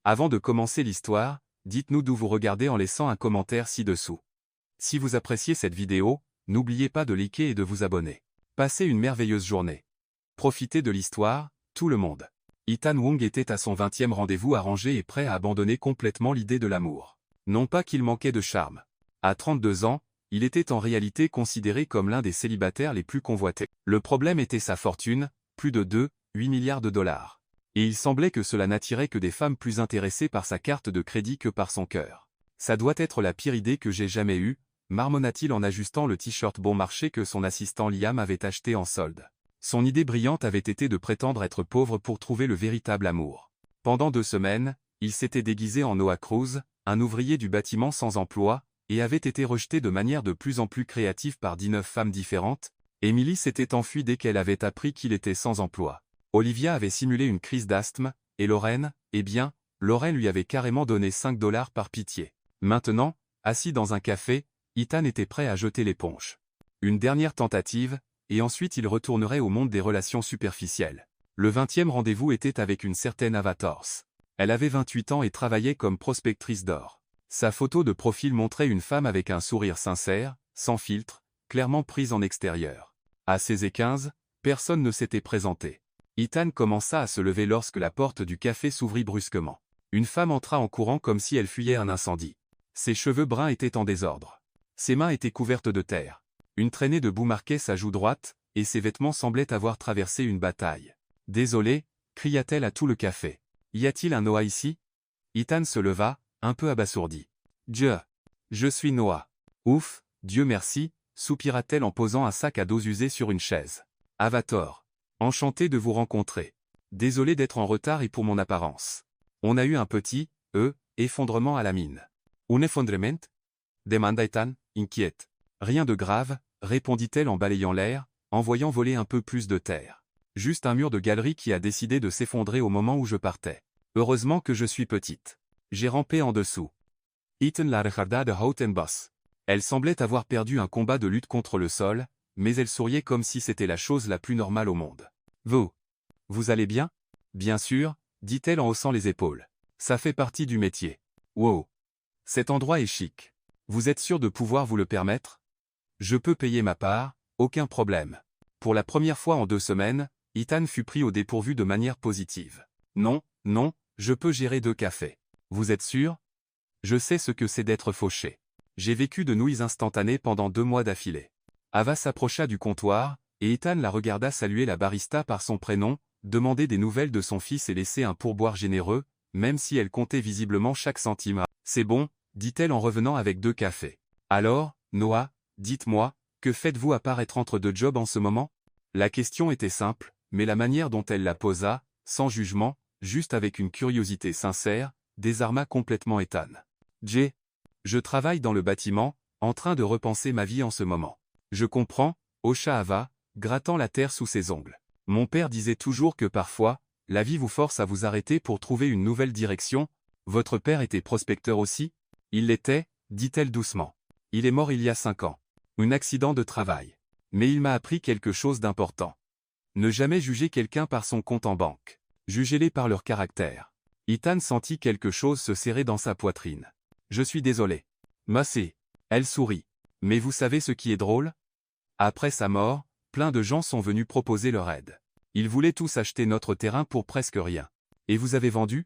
Avant de commencer l'histoire, dites-nous d'où vous regardez en laissant un commentaire ci-dessous. Si vous appréciez cette vidéo, n'oubliez pas de liker et de vous abonner. Passez une merveilleuse journée. Profitez de l'histoire, tout le monde. Ethan Wong était à son 20e rendez-vous arrangé et prêt à abandonner complètement l'idée de l'amour. Non pas qu'il manquait de charme. À 32 ans, il était en réalité considéré comme l'un des célibataires les plus convoités. Le problème était sa fortune, plus de 2,8 milliards de dollars. Et il semblait que cela n'attirait que des femmes plus intéressées par sa carte de crédit que par son cœur. Ça doit être la pire idée que j'ai jamais eue, marmonna-t-il en ajustant le t-shirt bon marché que son assistant Liam avait acheté en solde. Son idée brillante avait été de prétendre être pauvre pour trouver le véritable amour. Pendant 2 semaines, il s'était déguisé en Noah Cruz, un ouvrier du bâtiment sans emploi, et avait été rejeté de manière de plus en plus créative par 19 femmes différentes. Emily s'était enfuie dès qu'elle avait appris qu'il était sans emploi. Olivia avait simulé une crise d'asthme, et Lorraine, eh bien, Lorraine lui avait carrément donné 5 dollars par pitié. Maintenant, assis dans un café, Ethan était prêt à jeter l'éponge. Une dernière tentative, et ensuite il retournerait au monde des relations superficielles. Le 20e rendez-vous était avec une certaine Ava Torres. Elle avait 28 ans et travaillait comme prospectrice d'or. Sa photo de profil montrait une femme avec un sourire sincère, sans filtre, clairement prise en extérieur. À 16 et 15, personne ne s'était présenté. Ethan commença à se lever lorsque la porte du café s'ouvrit brusquement. Une femme entra en courant comme si elle fuyait un incendie. Ses cheveux bruns étaient en désordre. Ses mains étaient couvertes de terre. Une traînée de boue marquait sa joue droite, et ses vêtements semblaient avoir traversé une bataille. « Désolé » cria-t-elle à tout le café. « Y a-t-il un Noah ici ?» Ethan se leva, un peu abasourdi. « Je suis Noah. »« Ouf, Dieu merci » soupira-t-elle en posant un sac à dos usé sur une chaise. « Avatar. Enchanté de vous rencontrer. Désolé d'être en retard et pour mon apparence. On a eu un petit, effondrement à la mine. »« Un effondrement » demanda Ethan, inquiète. « Rien de grave, » répondit-elle en balayant l'air, en voyant voler un peu plus de terre. « Juste un mur de galerie qui a décidé de s'effondrer au moment où je partais. Heureusement que je suis petite. J'ai rampé en dessous. » Ethan la regarda de haut en bas. Elle semblait avoir perdu un combat de lutte contre le sol, mais elle souriait comme si c'était la chose la plus normale au monde. « Vous allez bien ?»« Bien sûr, » dit-elle en haussant les épaules. « Ça fait partie du métier. »« Wow. Cet endroit est chic. Vous êtes sûr de pouvoir vous le permettre ? » ?»« Je peux payer ma part, aucun problème. » Pour la première fois en 2 semaines, Ethan fut pris au dépourvu de manière positive. « Non, je peux gérer 2 cafés. » « Vous êtes sûr ? Je sais ce que c'est d'être fauché. J'ai vécu de nouilles instantanées pendant 2 mois d'affilée. » Ava s'approcha du comptoir, et Ethan la regarda saluer la barista par son prénom, demander des nouvelles de son fils et laisser un pourboire généreux, même si elle comptait visiblement chaque centime. « C'est bon, » dit-elle en revenant avec 2 cafés. « Alors, Noah, dites-moi, que faites-vous à part être entre 2 jobs en ce moment ?» La question était simple, mais la manière dont elle la posa, sans jugement, juste avec une curiosité sincère, désarma complètement Ethan. « Je travaille dans le bâtiment, en train de repenser ma vie en ce moment. »« Je comprends, » hocha Ava, grattant la terre sous ses ongles. « Mon père disait toujours que parfois, la vie vous force à vous arrêter pour trouver une nouvelle direction. Votre père était prospecteur aussi ? » Il l'était, dit-elle doucement. Il est mort il y a 5 ans. Un accident de travail. Mais il m'a appris quelque chose d'important. Ne jamais juger quelqu'un par son compte en banque. Jugez-les par leur caractère. Ethan sentit quelque chose se serrer dans sa poitrine. « Je suis désolé. » Massé. Elle sourit. « Mais vous savez ce qui est drôle ? Après sa mort, plein de gens sont venus proposer leur aide. Ils voulaient tous acheter notre terrain pour presque rien. Et vous avez vendu ?»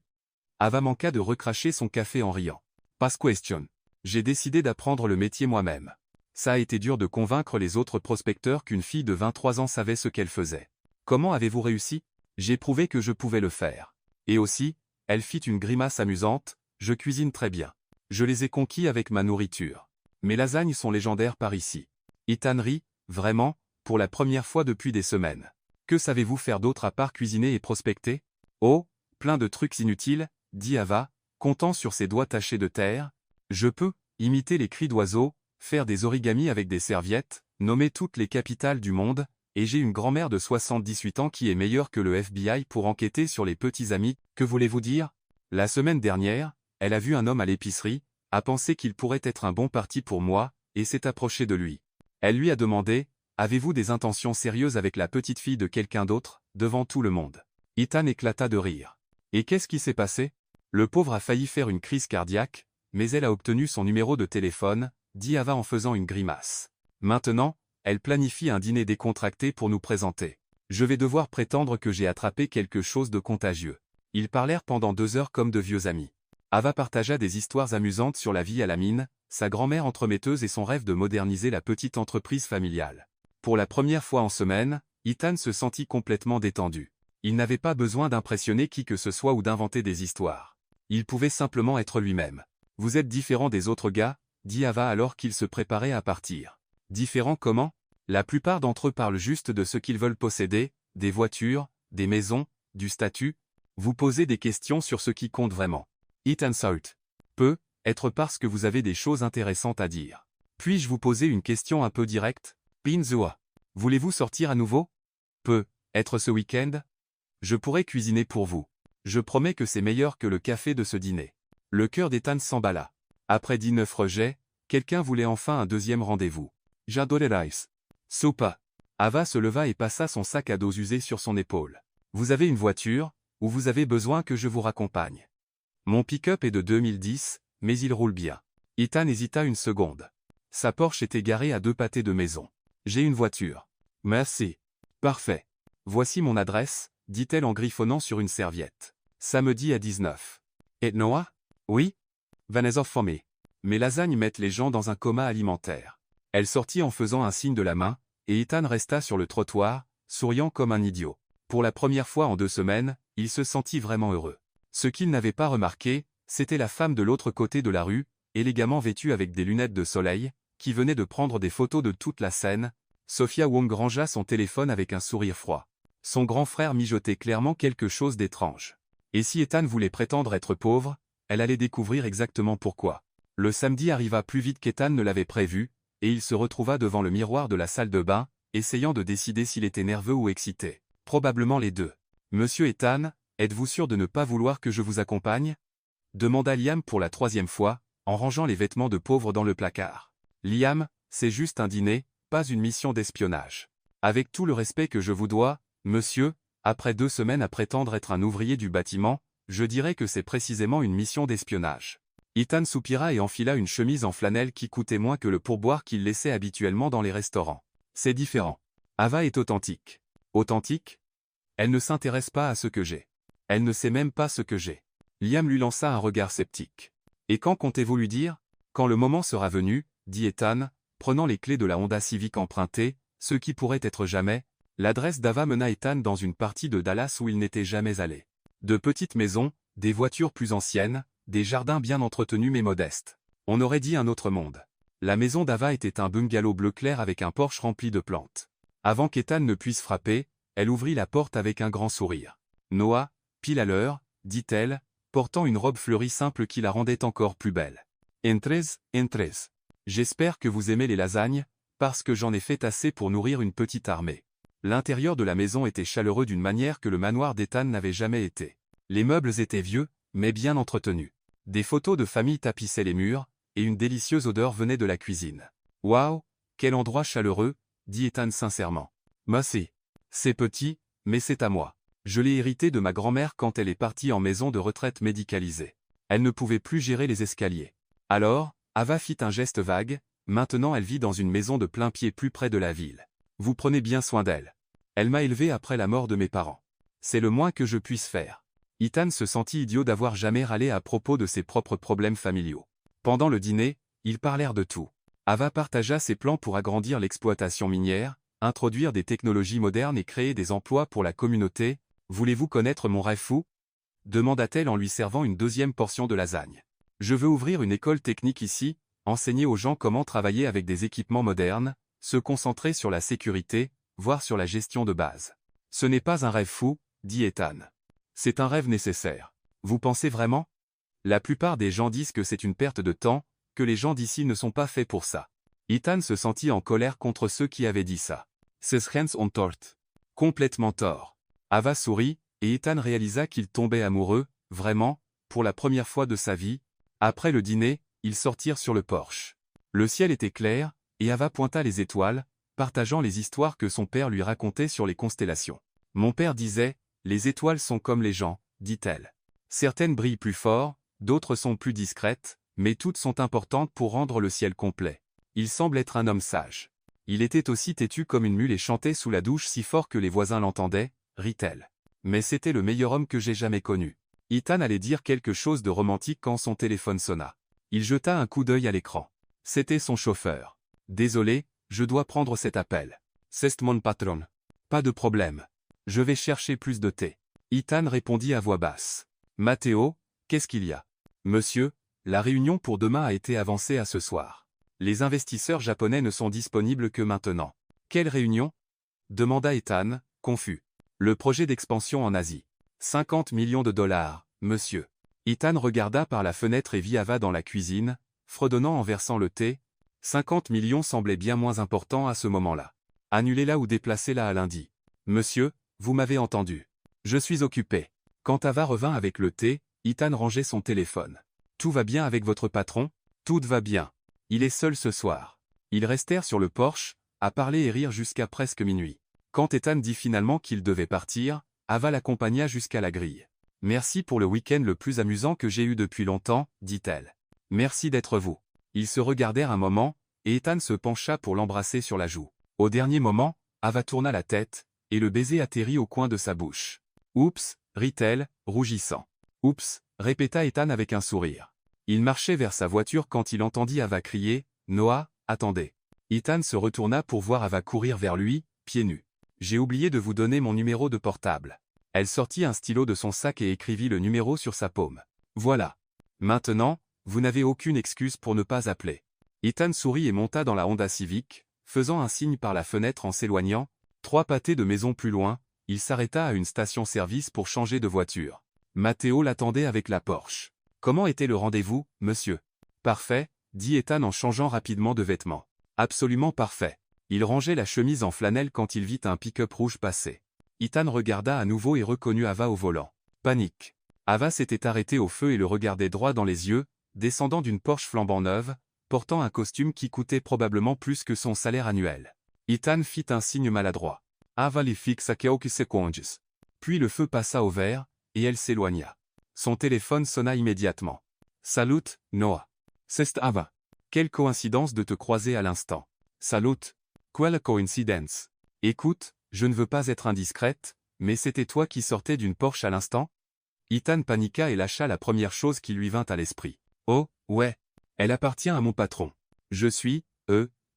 Ava manqua de recracher son café en riant. « Pas question. J'ai décidé d'apprendre le métier moi-même. Ça a été dur de convaincre les autres prospecteurs qu'une fille de 23 ans savait ce qu'elle faisait. Comment avez-vous réussi ? J'ai prouvé que je pouvais le faire. Et aussi, elle fit une grimace amusante, je cuisine très bien. Je les ai conquis avec ma nourriture. Mes lasagnes sont légendaires par ici. » Ethan rit, vraiment, pour la première fois depuis des semaines. « Que savez-vous faire d'autre à part cuisiner et prospecter ? » « Oh, plein de trucs inutiles, » dit Ava, comptant sur ses doigts tachés de terre. « Je peux imiter les cris d'oiseaux, faire des origamis avec des serviettes, nommer toutes les capitales du monde, et j'ai une grand-mère de 78 ans qui est meilleure que le FBI pour enquêter sur les petits amis. Que voulez-vous dire ? La semaine dernière, elle a vu un homme à l'épicerie, a pensé qu'il pourrait être un bon parti pour moi, et s'est approchée de lui. Elle lui a demandé « Avez-vous des intentions sérieuses avec la petite fille de quelqu'un d'autre ?» devant tout le monde. Ethan éclata de rire. « Et qu'est-ce qui s'est passé ? Le pauvre a failli faire une crise cardiaque, mais elle a obtenu son numéro de téléphone, dit Ava en faisant une grimace. Maintenant, elle planifie un dîner décontracté pour nous présenter. Je vais devoir prétendre que j'ai attrapé quelque chose de contagieux. Ils parlèrent pendant 2 heures comme de vieux amis. Ava partagea des histoires amusantes sur la vie à la mine, sa grand-mère entremetteuse et son rêve de moderniser la petite entreprise familiale. Pour la première fois en semaine, Ethan se sentit complètement détendu. Il n'avait pas besoin d'impressionner qui que ce soit ou d'inventer des histoires. Il pouvait simplement être lui-même. « Vous êtes différent des autres gars », dit Ava alors qu'il se préparait à partir. « Différent comment ? La plupart d'entre eux parlent juste de ce qu'ils veulent posséder, des voitures, des maisons, du statut. Vous posez des questions sur ce qui compte vraiment. Ethan Salt. Peut être parce que vous avez des choses intéressantes à dire. Puis-je vous poser une question un peu directe? Pinzua. Voulez-vous sortir à nouveau? Peut être ce week-end? Je pourrais cuisiner pour vous. Je promets que c'est meilleur que le café de ce dîner. Le cœur d'Ethan s'emballa. Après 19 rejets, quelqu'un voulait enfin un deuxième rendez-vous. J'adore rice. Sopa. Ava se leva et passa son sac à dos usé sur son épaule. Vous avez une voiture, ou vous avez besoin que je vous raccompagne? Mon pick-up est de 2010, mais il roule bien. Ethan hésita une seconde. Sa Porsche était garée à 2 pâtés de maison. J'ai une voiture. Merci. Parfait. Voici mon adresse, dit-elle en griffonnant sur une serviette. Samedi à 19. Et Noah? Oui? Vanessa for me. Mes lasagnes mettent les gens dans un coma alimentaire. Elle sortit en faisant un signe de la main, et Ethan resta sur le trottoir, souriant comme un idiot. Pour la première fois en 2 semaines, il se sentit vraiment heureux. Ce qu'il n'avait pas remarqué, c'était la femme de l'autre côté de la rue, élégamment vêtue avec des lunettes de soleil, qui venait de prendre des photos de toute la scène. Sophia Wong rangea son téléphone avec un sourire froid. Son grand frère mijotait clairement quelque chose d'étrange. Et si Ethan voulait prétendre être pauvre, elle allait découvrir exactement pourquoi. Le samedi arriva plus vite qu'Ethan ne l'avait prévu, et il se retrouva devant le miroir de la salle de bain, essayant de décider s'il était nerveux ou excité. Probablement les deux. « Monsieur Ethan, êtes-vous sûr de ne pas vouloir que je vous accompagne » demanda Liam pour la 3e fois, en rangeant les vêtements de pauvre dans le placard. « Liam, c'est juste un dîner, pas une mission d'espionnage. Avec tout le respect que je vous dois, monsieur, après 2 semaines à prétendre être un ouvrier du bâtiment, je dirais que c'est précisément une mission d'espionnage. » Ethan soupira et enfila une chemise en flanelle qui coûtait moins que le pourboire qu'il laissait habituellement dans les restaurants. C'est différent. Ava est authentique. Authentique? Elle ne s'intéresse pas à ce que j'ai. Elle ne sait même pas ce que j'ai. Liam lui lança un regard sceptique. Et quand comptez-vous lui dire? Quand le moment sera venu, dit Ethan, prenant les clés de la Honda Civic empruntée, ce qui pourrait être jamais. L'adresse d'Ava mena Ethan dans une partie de Dallas où il n'était jamais allé. De petites maisons, des voitures plus anciennes, des jardins bien entretenus mais modestes. On aurait dit un autre monde. La maison d'Ava était un bungalow bleu clair avec un porche rempli de plantes. Avant qu'Ethan ne puisse frapper, elle ouvrit la porte avec un grand sourire. « Noah, pile à l'heure, dit-elle, portant une robe fleurie simple qui la rendait encore plus belle. Entrez, entrez. J'espère que vous aimez les lasagnes, parce que j'en ai fait assez pour nourrir une petite armée. » L'intérieur de la maison était chaleureux d'une manière que le manoir d'Ethan n'avait jamais été. Les meubles étaient vieux, mais bien entretenus. Des photos de famille tapissaient les murs, et une délicieuse odeur venait de la cuisine. « Waouh, quel endroit chaleureux !» dit Ethan sincèrement. « Merci. C'est petit, mais c'est à moi. Je l'ai hérité de ma grand-mère quand elle est partie en maison de retraite médicalisée. Elle ne pouvait plus gérer les escaliers. Alors, Ava fit un geste vague, maintenant elle vit dans une maison de plein pied plus près de la ville. Vous prenez bien soin d'elle. Elle m'a élevé après la mort de mes parents. C'est le moins que je puisse faire. » Ethan se sentit idiot d'avoir jamais râlé à propos de ses propres problèmes familiaux. Pendant le dîner, ils parlèrent de tout. Ava partagea ses plans pour agrandir l'exploitation minière, introduire des technologies modernes et créer des emplois pour la communauté. « Voulez-vous connaître mon rêve fou ?» demanda-t-elle en lui servant une 2e portion de lasagne. « Je veux ouvrir une école technique ici, enseigner aux gens comment travailler avec des équipements modernes, se concentrer sur la sécurité, voire sur la gestion de base. » Ce n'est pas un rêve fou, dit Ethan. C'est un rêve nécessaire. Vous pensez vraiment? La plupart des gens disent que c'est une perte de temps, que les gens d'ici ne sont pas faits pour ça. Ethan se sentit en colère contre ceux qui avaient dit ça. Ces gens ont tort. Complètement tort. Ava sourit, et Ethan réalisa qu'il tombait amoureux, vraiment, pour la première fois de sa vie. Après le dîner, ils sortirent sur le porche. Le ciel était clair, et Ava pointa les étoiles, partageant les histoires que son père lui racontait sur les constellations. Mon père disait, les étoiles sont comme les gens, dit-elle. Certaines brillent plus fort, d'autres sont plus discrètes, mais toutes sont importantes pour rendre le ciel complet. Il semble être un homme sage. Il était aussi têtu comme une mule et chantait sous la douche si fort que les voisins l'entendaient, rit-elle. Mais c'était le meilleur homme que j'ai jamais connu. Ethan allait dire quelque chose de romantique quand son téléphone sonna. Il jeta un coup d'œil à l'écran. C'était son chauffeur. Désolé, je dois prendre cet appel. C'est mon patron. Pas de problème. Je vais chercher plus de thé. Ethan répondit à voix basse. Matteo, qu'est-ce qu'il y a? Monsieur, la réunion pour demain a été avancée à ce soir. Les investisseurs japonais ne sont disponibles que maintenant. Quelle réunion? Demanda Ethan, confus. Le projet d'expansion en Asie. 50 millions de dollars, monsieur. Ethan regarda par la fenêtre et vit Ava dans la cuisine, fredonnant en versant le thé. 50 millions semblait bien moins important à ce moment-là. Annulez-la ou déplacez-la à lundi. Monsieur, vous m'avez entendu. Je suis occupé. Quand Ava revint avec le thé, Ethan rangeait son téléphone. Tout va bien avec votre patron? Tout va bien. Il est seul ce soir. Ils restèrent sur le porche, à parler et rire jusqu'à presque minuit. Quand Ethan dit finalement qu'il devait partir, Ava l'accompagna jusqu'à la grille. Merci pour le week-end le plus amusant que j'ai eu depuis longtemps, dit-elle. Merci d'être vous. Ils se regardèrent un moment, et Ethan se pencha pour l'embrasser sur la joue. Au dernier moment, Ava tourna la tête, et le baiser atterrit au coin de sa bouche. Oups, rit-elle, rougissant. Oups, répéta Ethan avec un sourire. Il marchait vers sa voiture quand il entendit Ava crier, Noah, attendez. Ethan se retourna pour voir Ava courir vers lui, pieds nus. J'ai oublié de vous donner mon numéro de portable. Elle sortit un stylo de son sac et écrivit le numéro sur sa paume. Voilà. Maintenant, vous n'avez aucune excuse pour ne pas appeler. Ethan sourit et monta dans la Honda Civic, faisant un signe par la fenêtre en s'éloignant. 3 pâtés de maison plus loin, il s'arrêta à une station-service pour changer de voiture. Matteo l'attendait avec la Porsche. Comment était le rendez-vous, monsieur? Parfait, dit Ethan en changeant rapidement de vêtements. Absolument parfait. Il rangeait la chemise en flanelle quand il vit un pick-up rouge passer. Ethan regarda à nouveau et reconnut Ava au volant. Panique. Ava s'était arrêtée au feu et le regardait droit dans les yeux, descendant d'une Porsche flambant neuve, portant un costume qui coûtait probablement plus que son salaire annuel. Ethan fit un signe maladroit. Ava les fixa quelques secondes. Puis le feu passa au vert, et elle s'éloigna. Son téléphone sonna immédiatement. Salut, Noah. C'est Ava. Quelle coïncidence de te croiser à l'instant. Salut. Quelle coïncidence. Écoute, je ne veux pas être indiscrète, mais c'était toi qui sortais d'une Porsche à l'instant? Ethan paniqua et lâcha la première chose qui lui vint à l'esprit. Oh, ouais. Elle appartient à mon patron. Je suis,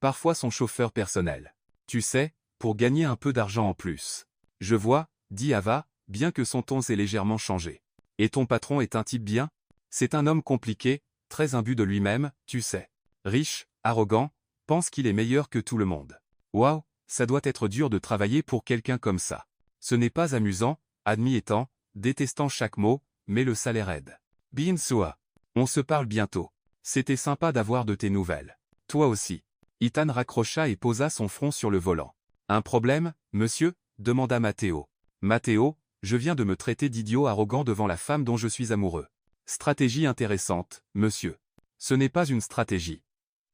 parfois son chauffeur personnel. Tu sais, pour gagner un peu d'argent en plus. Je vois, dit Ava, bien que son ton s'ait légèrement changé. Et ton patron est un type bien? C'est un homme compliqué, très imbu de lui-même, tu sais. Riche, arrogant, pense qu'il est meilleur que tout le monde. Waouh, ça doit être dur de travailler pour quelqu'un comme ça. Ce n'est pas amusant, admis Ethan, détestant chaque mot, mais le salaire aide. Bien sûr. On se parle bientôt. C'était sympa d'avoir de tes nouvelles. Toi aussi. Ethan raccrocha et posa son front sur le volant. Un problème, monsieur? Demanda Matteo. Matteo, je viens de me traiter d'idiot arrogant devant la femme dont je suis amoureux. Stratégie intéressante, monsieur. Ce n'est pas une stratégie.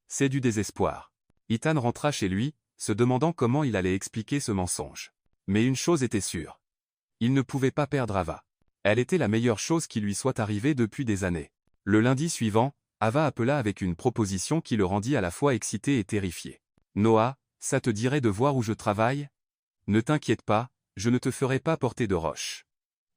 C'est du désespoir. Ethan rentra chez lui, se demandant comment il allait expliquer ce mensonge. Mais une chose était sûre. Il ne pouvait pas perdre Ava. Elle était la meilleure chose qui lui soit arrivée depuis des années. Le lundi suivant, Ava appela avec une proposition qui le rendit à la fois excité et terrifié. Noah, ça te dirait de voir où je travaille? Ne t'inquiète pas, je ne te ferai pas porter de roche.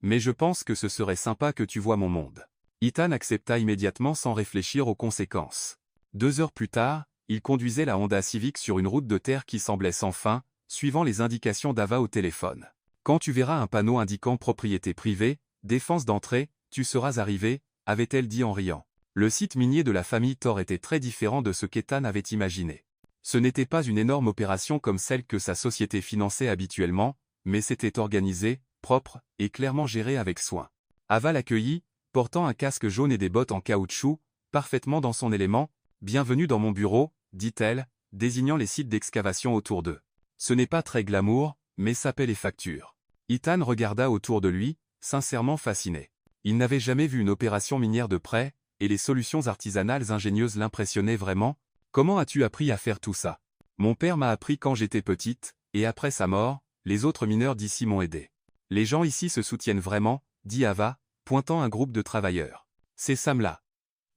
Mais je pense que ce serait sympa que tu vois mon monde. Ethan accepta immédiatement sans réfléchir aux conséquences. 2 heures plus tard, il conduisait la Honda Civic sur une route de terre qui semblait sans fin, suivant les indications d'Ava au téléphone. Quand tu verras un panneau indiquant propriété privée, défense d'entrée, tu seras arrivé, avait-elle dit en riant. Le site minier de la famille Thor était très différent de ce qu'Ethan avait imaginé. Ce n'était pas une énorme opération comme celle que sa société finançait habituellement, mais c'était organisé, propre, et clairement géré avec soin. Ava l'accueillit, portant un casque jaune et des bottes en caoutchouc, parfaitement dans son élément. Bienvenue dans mon bureau, dit-elle, désignant les sites d'excavation autour d'eux. Ce n'est pas très glamour, mais ça paie les factures. Ethan regarda autour de lui, sincèrement fasciné. Il n'avait jamais vu une opération minière de près, et les solutions artisanales ingénieuses l'impressionnaient vraiment. Comment as-tu appris à faire tout ça? Mon père m'a appris quand j'étais petite, et après sa mort, les autres mineurs d'ici m'ont aidé. Les gens ici se soutiennent vraiment, dit Ava, pointant un groupe de travailleurs. C'est Sam là.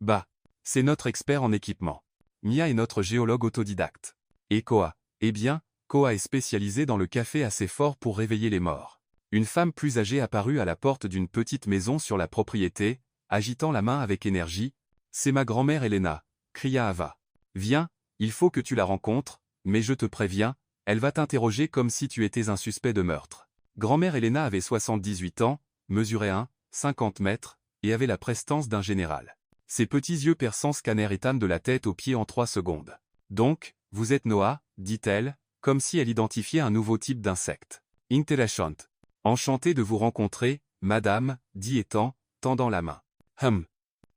Bah. C'est notre expert en équipement. Mia est notre géologue autodidacte. Et Koa? Eh bien, Koa est spécialisé dans le café assez fort pour réveiller les morts. Une femme plus âgée apparut à la porte d'une petite maison sur la propriété, agitant la main avec énergie. C'est ma grand-mère Elena, cria Ava. Viens, il faut que tu la rencontres, mais je te préviens, elle va t'interroger comme si tu étais un suspect de meurtre. Grand-mère Elena avait 78 ans, mesurait 1,50 m, et avait la prestance d'un général. Ses petits yeux perçants scannèrent Ethan de la tête aux pieds en 3 secondes. Donc, vous êtes Noah, dit-elle, comme si elle identifiait un nouveau type d'insecte. Interessant. Enchanté de vous rencontrer, madame, dit Ethan, tendant la main.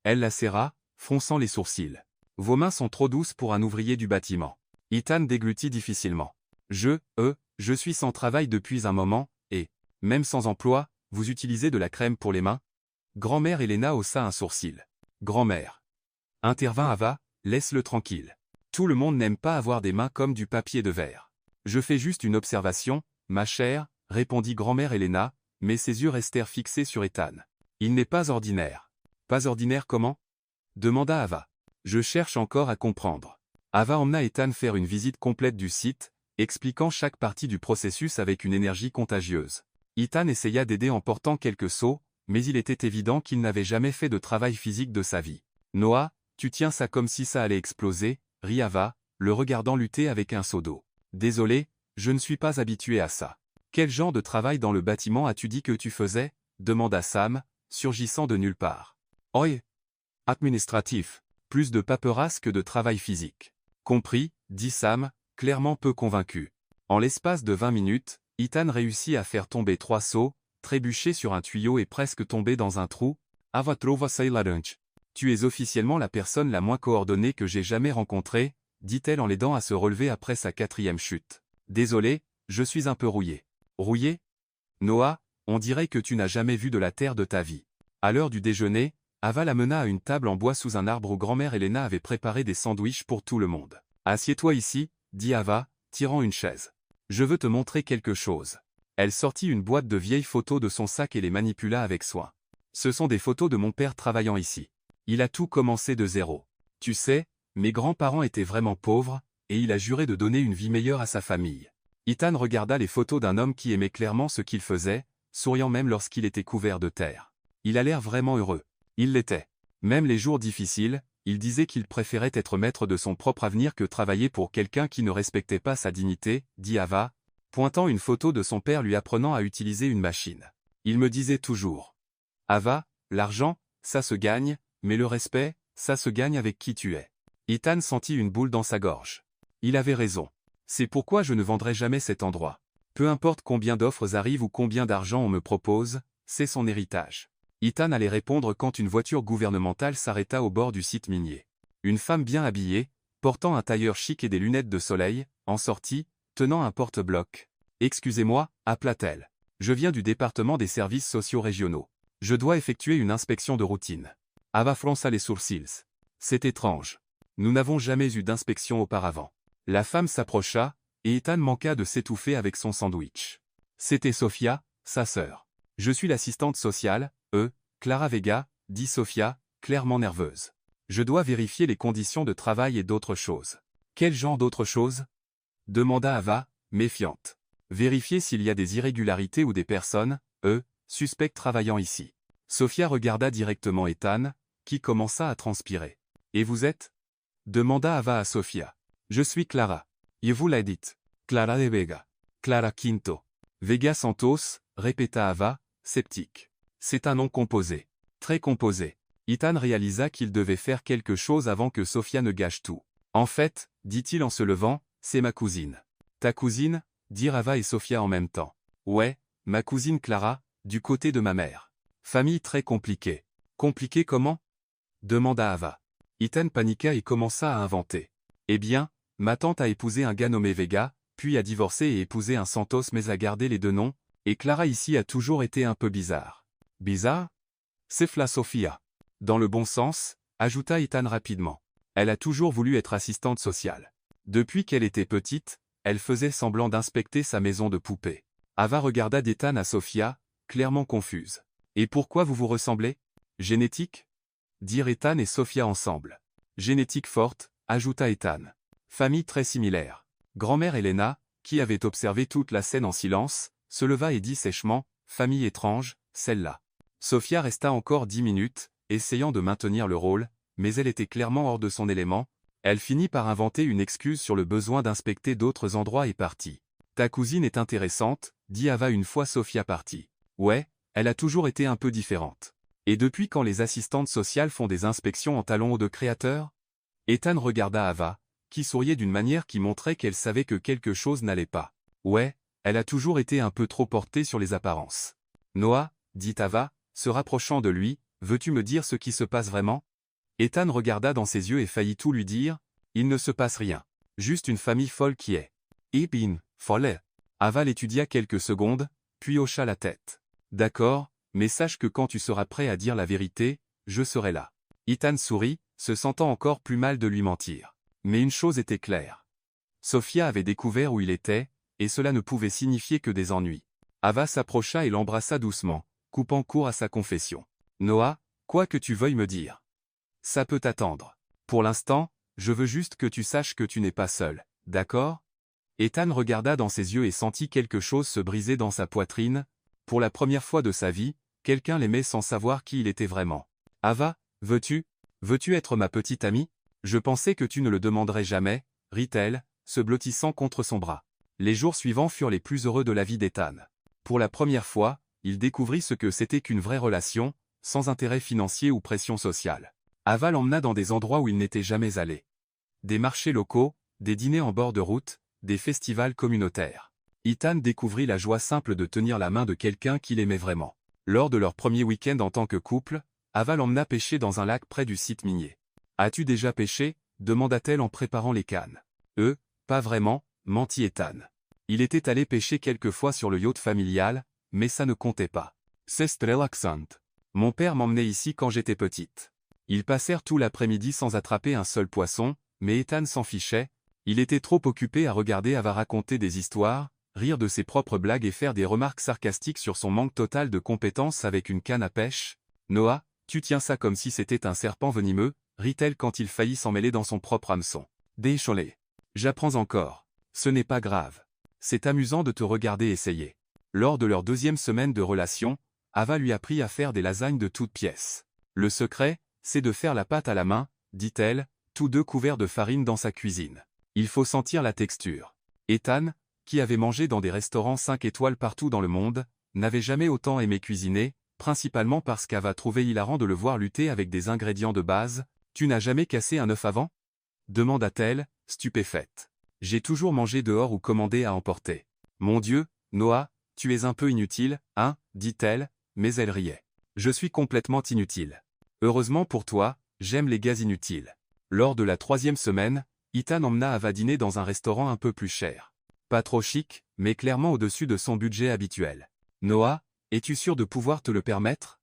Elle la serra, fronçant les sourcils. Vos mains sont trop douces pour un ouvrier du bâtiment. Ethan déglutit difficilement. Je suis sans travail depuis un moment, et, même sans emploi, vous utilisez de la crème pour les mains? Grand-mère Elena haussa un sourcil. Grand-mère. Intervint Ava, laisse-le tranquille. Tout le monde n'aime pas avoir des mains comme du papier de verre. Je fais juste une observation, ma chère, répondit grand-mère Elena, mais ses yeux restèrent fixés sur Ethan. Il n'est pas ordinaire. Pas ordinaire comment? Demanda Ava. Je cherche encore à comprendre. Ava emmena Ethan faire une visite complète du site, expliquant chaque partie du processus avec une énergie contagieuse. Ethan essaya d'aider en portant quelques seaux, mais il était évident qu'il n'avait jamais fait de travail physique de sa vie. Noah, tu tiens ça comme si ça allait exploser, rit Ava, le regardant lutter avec un seau d'eau. Désolé, je ne suis pas habitué à ça. Quel genre de travail dans le bâtiment as-tu dit que tu faisais? Demanda Sam, surgissant de nulle part. Oi. Administratif. Plus de paperasse que de travail physique. Compris, dit Sam, clairement peu convaincu. En l'espace de 20 minutes, Ethan réussit à faire tomber 3 seaux, trébucher sur un tuyau et presque tomber dans un trou. Ava trova sei laranja. Tu es officiellement la personne la moins coordonnée que j'ai jamais rencontrée, dit-elle en l'aidant à se relever après sa 4e chute. Désolé, je suis un peu rouillé. Rouillé? Noah, on dirait que tu n'as jamais vu de la terre de ta vie. À l'heure du déjeuner, Ava la mena à une table en bois sous un arbre où grand-mère Elena avait préparé des sandwichs pour tout le monde. Assieds-toi ici, dit Ava, tirant une chaise. Je veux te montrer quelque chose. Elle sortit une boîte de vieilles photos de son sac et les manipula avec soin. Ce sont des photos de mon père travaillant ici. Il a tout commencé de zéro. Tu sais, mes grands-parents étaient vraiment pauvres, et il a juré de donner une vie meilleure à sa famille. Ethan regarda les photos d'un homme qui aimait clairement ce qu'il faisait, souriant même lorsqu'il était couvert de terre. Il a l'air vraiment heureux. Il l'était. Même les jours difficiles, il disait qu'il préférait être maître de son propre avenir que travailler pour quelqu'un qui ne respectait pas sa dignité, dit Ava, pointant une photo de son père lui apprenant à utiliser une machine. Il me disait toujours. Ava, l'argent, ça se gagne, mais le respect, ça se gagne avec qui tu es. Ethan sentit une boule dans sa gorge. Il avait raison. C'est pourquoi je ne vendrai jamais cet endroit. Peu importe combien d'offres arrivent ou combien d'argent on me propose, c'est son héritage. Ethan allait répondre quand une voiture gouvernementale s'arrêta au bord du site minier. Une femme bien habillée, portant un tailleur chic et des lunettes de soleil, en sortit, tenant un porte-bloc. « Excusez-moi, » appela-t-elle. « Je viens du département des services sociaux régionaux. Je dois effectuer une inspection de routine. » Ava fronça les sourcils. « C'est étrange. Nous n'avons jamais eu d'inspection auparavant. » La femme s'approcha, et Ethan manqua de s'étouffer avec son sandwich. C'était Sofia, sa sœur. « Je suis l'assistante sociale, Clara Vega, » dit Sofia, clairement nerveuse. « Je dois vérifier les conditions de travail et d'autres choses. »« Quel genre d'autres choses ?» demanda Ava, méfiante. « Vérifier s'il y a des irrégularités ou des personnes, suspectes travaillant ici. » Sofia regarda directement Ethan, qui commença à transpirer. « Et vous êtes ?» demanda Ava à Sofia. « Je suis Clara. Je vous l'ai dit. Clara de Vega. Clara Quinto. »« Vega Santos » répéta Ava, sceptique. « C'est un nom composé. Très composé. » Ethan réalisa qu'il devait faire quelque chose avant que Sofia ne gâche tout. « En fait, dit-il en se levant, c'est ma cousine. »« Ta cousine ?» dirent Ava et Sofia en même temps. « Ouais, ma cousine Clara, du côté de ma mère. Famille très compliquée. »« Compliquée comment ?» demanda Ava. Ethan paniqua et commença à inventer. « Eh bien, ma tante a épousé un gars nommé Vega, puis a divorcé et épousé un Santos mais a gardé les 2 noms, et Clara ici a toujours été un peu bizarre. »« Bizarre ?» siffla Sofia. « Dans le bon sens, » ajouta Ethan rapidement. « Elle a toujours voulu être assistante sociale. Depuis qu'elle était petite, elle faisait semblant d'inspecter sa maison de poupée. » Ava regarda d'Ethan à Sofia, clairement confuse. Et pourquoi vous vous ressemblez? Génétique? Dirent Ethan et Sophia ensemble. Génétique forte, ajouta Ethan. Famille très similaire. Grand-mère Helena, qui avait observé toute la scène en silence, se leva et dit sèchement, famille étrange, celle-là. Sophia resta encore 10 minutes, essayant de maintenir le rôle, mais elle était clairement hors de son élément. Elle finit par inventer une excuse sur le besoin d'inspecter d'autres endroits et partit. Ta cousine est intéressante, dit Ava une fois Sophia partie. Ouais, elle a toujours été un peu différente. Et depuis quand les assistantes sociales font des inspections en talons hauts de créateurs? Ethan regarda Ava, qui souriait d'une manière qui montrait qu'elle savait que quelque chose n'allait pas. Ouais, elle a toujours été un peu trop portée sur les apparences. Noah, dit Ava, se rapprochant de lui, veux-tu me dire ce qui se passe vraiment? Ethan regarda dans ses yeux et faillit tout lui dire, il ne se passe rien. Juste une famille folle qui est. Ibn, folle. Ava l'étudia quelques secondes, puis hocha la tête. D'accord, mais sache que quand tu seras prêt à dire la vérité, je serai là. Ethan sourit, se sentant encore plus mal de lui mentir. Mais une chose était claire. Sophia avait découvert où il était, et cela ne pouvait signifier que des ennuis. Ava s'approcha et l'embrassa doucement, coupant court à sa confession. Noah, quoi que tu veuilles me dire. Ça peut attendre. Pour l'instant, je veux juste que tu saches que tu n'es pas seul, d'accord? Ethan regarda dans ses yeux et sentit quelque chose se briser dans sa poitrine. Pour la première fois de sa vie, quelqu'un l'aimait sans savoir qui il était vraiment. Ava, veux-tu être ma petite amie? Je pensais que tu ne le demanderais jamais, rit-elle, se blottissant contre son bras. Les jours suivants furent les plus heureux de la vie d'Ethan. Pour la première fois, il découvrit ce que c'était qu'une vraie relation, sans intérêt financier ou pression sociale. Ava l'emmena dans des endroits où il n'était jamais allé. Des marchés locaux, des dîners en bord de route, des festivals communautaires. Ethan découvrit la joie simple de tenir la main de quelqu'un qu'il aimait vraiment. Lors de leur premier week-end en tant que couple, Ava l'emmena pêcher dans un lac près du site minier. « As-tu déjà pêché » demanda-t-elle en préparant les cannes. « Pas vraiment » mentit Ethan. Il était allé pêcher quelques fois sur le yacht familial, mais ça ne comptait pas. « C'est relaxant. Mon père m'emmenait ici quand j'étais petite. » Ils passèrent tout l'après-midi sans attraper un seul poisson, mais Ethan s'en fichait. Il était trop occupé à regarder Ava raconter des histoires, rire de ses propres blagues et faire des remarques sarcastiques sur son manque total de compétences avec une canne à pêche. « Noah, tu tiens ça comme si c'était un serpent venimeux » rit-elle quand il faillit s'en mêler dans son propre hameçon. « Décholé. J'apprends encore. Ce n'est pas grave. C'est amusant de te regarder essayer. » Lors de leur deuxième semaine de relation, Ava lui apprit à faire des lasagnes de toutes pièces. Le secret, c'est de faire la pâte à la main, dit-elle, tous deux couverts de farine dans sa cuisine. Il faut sentir la texture. Ethan, qui avait mangé dans des restaurants 5 étoiles partout dans le monde, n'avait jamais autant aimé cuisiner, principalement parce qu'Ava trouvait hilarant de le voir lutter avec des ingrédients de base. « Tu n'as jamais cassé un œuf avant » demanda-t-elle, stupéfaite. « J'ai toujours mangé dehors ou commandé à emporter. »« Mon Dieu, Noah, tu es un peu inutile, hein » dit-elle, mais elle riait. « Je suis complètement inutile. Heureusement pour toi, j'aime les gars inutiles. » Lors de la 3e semaine, Ethan emmena Ava dîner dans un restaurant un peu plus cher. Pas trop chic, mais clairement au-dessus de son budget habituel. « Noah, es-tu sûr de pouvoir te le permettre »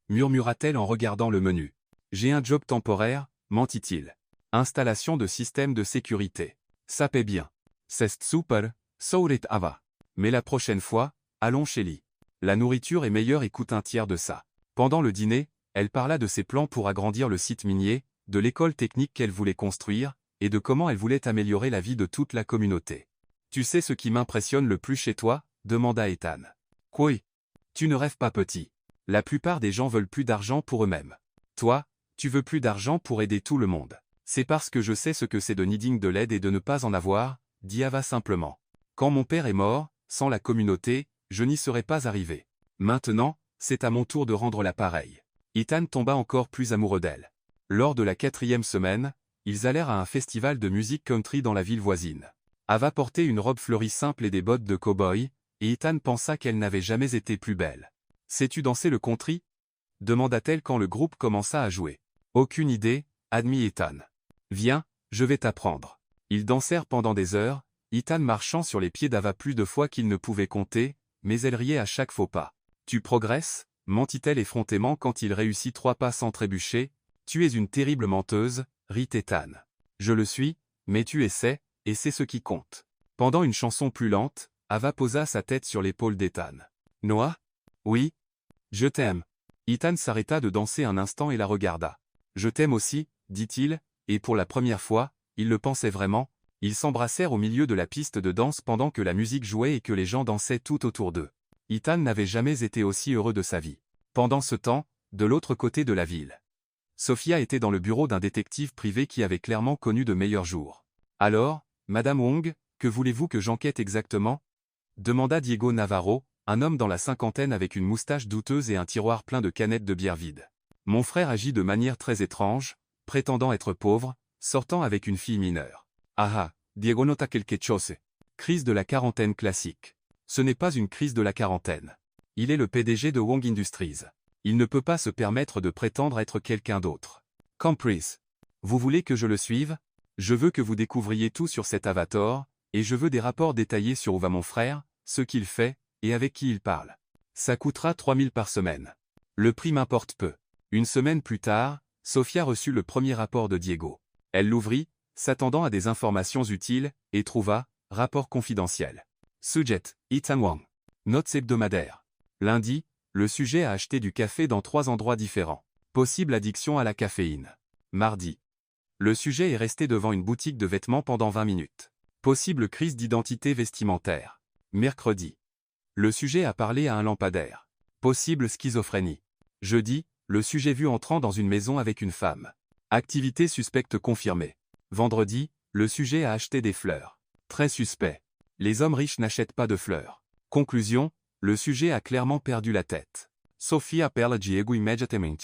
murmura-t-elle en regardant le menu. « J'ai un job temporaire, mentit-il. Installation de système de sécurité. Ça paie bien. C'est super, sourit Ava. Mais la prochaine fois, allons chez Lee. La nourriture est meilleure et coûte un tiers de ça. » Pendant le dîner, elle parla de ses plans pour agrandir le site minier, de l'école technique qu'elle voulait construire, et de comment elle voulait améliorer la vie de toute la communauté. « Tu sais ce qui m'impressionne le plus chez toi » demanda Ethan. « Quoi? Tu ne rêves pas petit. La plupart des gens veulent plus d'argent pour eux-mêmes. Toi, tu veux plus d'argent pour aider tout le monde. C'est parce que je sais ce que c'est de needing de l'aide et de ne pas en avoir, dit Ava simplement. Quand mon père est mort, sans la communauté, je n'y serais pas arrivé. Maintenant, c'est à mon tour de rendre l'appareil. » Ethan tomba encore plus amoureux d'elle. Lors de la 4e semaine, ils allèrent à un festival de musique country dans la ville voisine. Ava portait une robe fleurie simple et des bottes de cow-boy, et Ethan pensa qu'elle n'avait jamais été plus belle. « Sais-tu danser le country » demanda-t-elle quand le groupe commença à jouer. « Aucune idée, » admit Ethan. « Viens, je vais t'apprendre. » Ils dansèrent pendant des heures, Ethan marchant sur les pieds d'Ava plus de fois qu'il ne pouvait compter, mais elle riait à chaque faux pas. « Tu progresses » mentit-elle effrontément quand il réussit 3 pas sans trébucher. « Tu es une terrible menteuse, » rit Ethan. « Je le suis, mais tu essaies, et c'est ce qui compte. » Pendant une chanson plus lente, Ava posa sa tête sur l'épaule d'Ethan. « Noah ? Oui ? Je t'aime. » Ethan s'arrêta de danser un instant et la regarda. « Je t'aime aussi, dit-il, et pour la première fois, il le pensait vraiment. Ils s'embrassèrent au milieu de la piste de danse pendant que la musique jouait et que les gens dansaient tout autour d'eux. Ethan n'avait jamais été aussi heureux de sa vie. Pendant ce temps, de l'autre côté de la ville, Sophia était dans le bureau d'un détective privé qui avait clairement connu de meilleurs jours. « Alors, Madame Wong, que voulez-vous que j'enquête exactement ?» demanda Diego Navarro, un homme dans la cinquantaine avec une moustache douteuse et un tiroir plein de canettes de bière vides. « Mon frère agit de manière très étrange, prétendant être pauvre, sortant avec une fille mineure. » Ah ah, Diego nota quelque chose. Crise de la quarantaine classique. Ce n'est pas une crise de la quarantaine. Il est le PDG de Wong Industries. Il ne peut pas se permettre de prétendre être quelqu'un d'autre. Comprise. Vous voulez que je le suive? Je veux que vous découvriez tout sur cet avatar, et je veux des rapports détaillés sur où va mon frère, ce qu'il fait, et avec qui il parle. Ça coûtera 3000 par semaine. Le prix m'importe peu. Une semaine plus tard, Sophia reçut le premier rapport de Diego. Elle l'ouvrit, s'attendant à des informations utiles, et trouva « Rapport confidentiel. Sujet, Ethan Wong. Notes hebdomadaires. Lundi, le sujet a acheté du café dans 3 endroits différents. Possible addiction à la caféine. Mardi. Le sujet est resté devant une boutique de vêtements pendant 20 minutes. Possible crise d'identité vestimentaire. Mercredi. Le sujet a parlé à un lampadaire. Possible schizophrénie. Jeudi, le sujet vu entrant dans une maison avec une femme. Activité suspecte confirmée. Vendredi, le sujet a acheté des fleurs. Très suspect. Les hommes riches n'achètent pas de fleurs. Conclusion, le sujet a clairement perdu la tête. Sophia perd Diego immédiatement.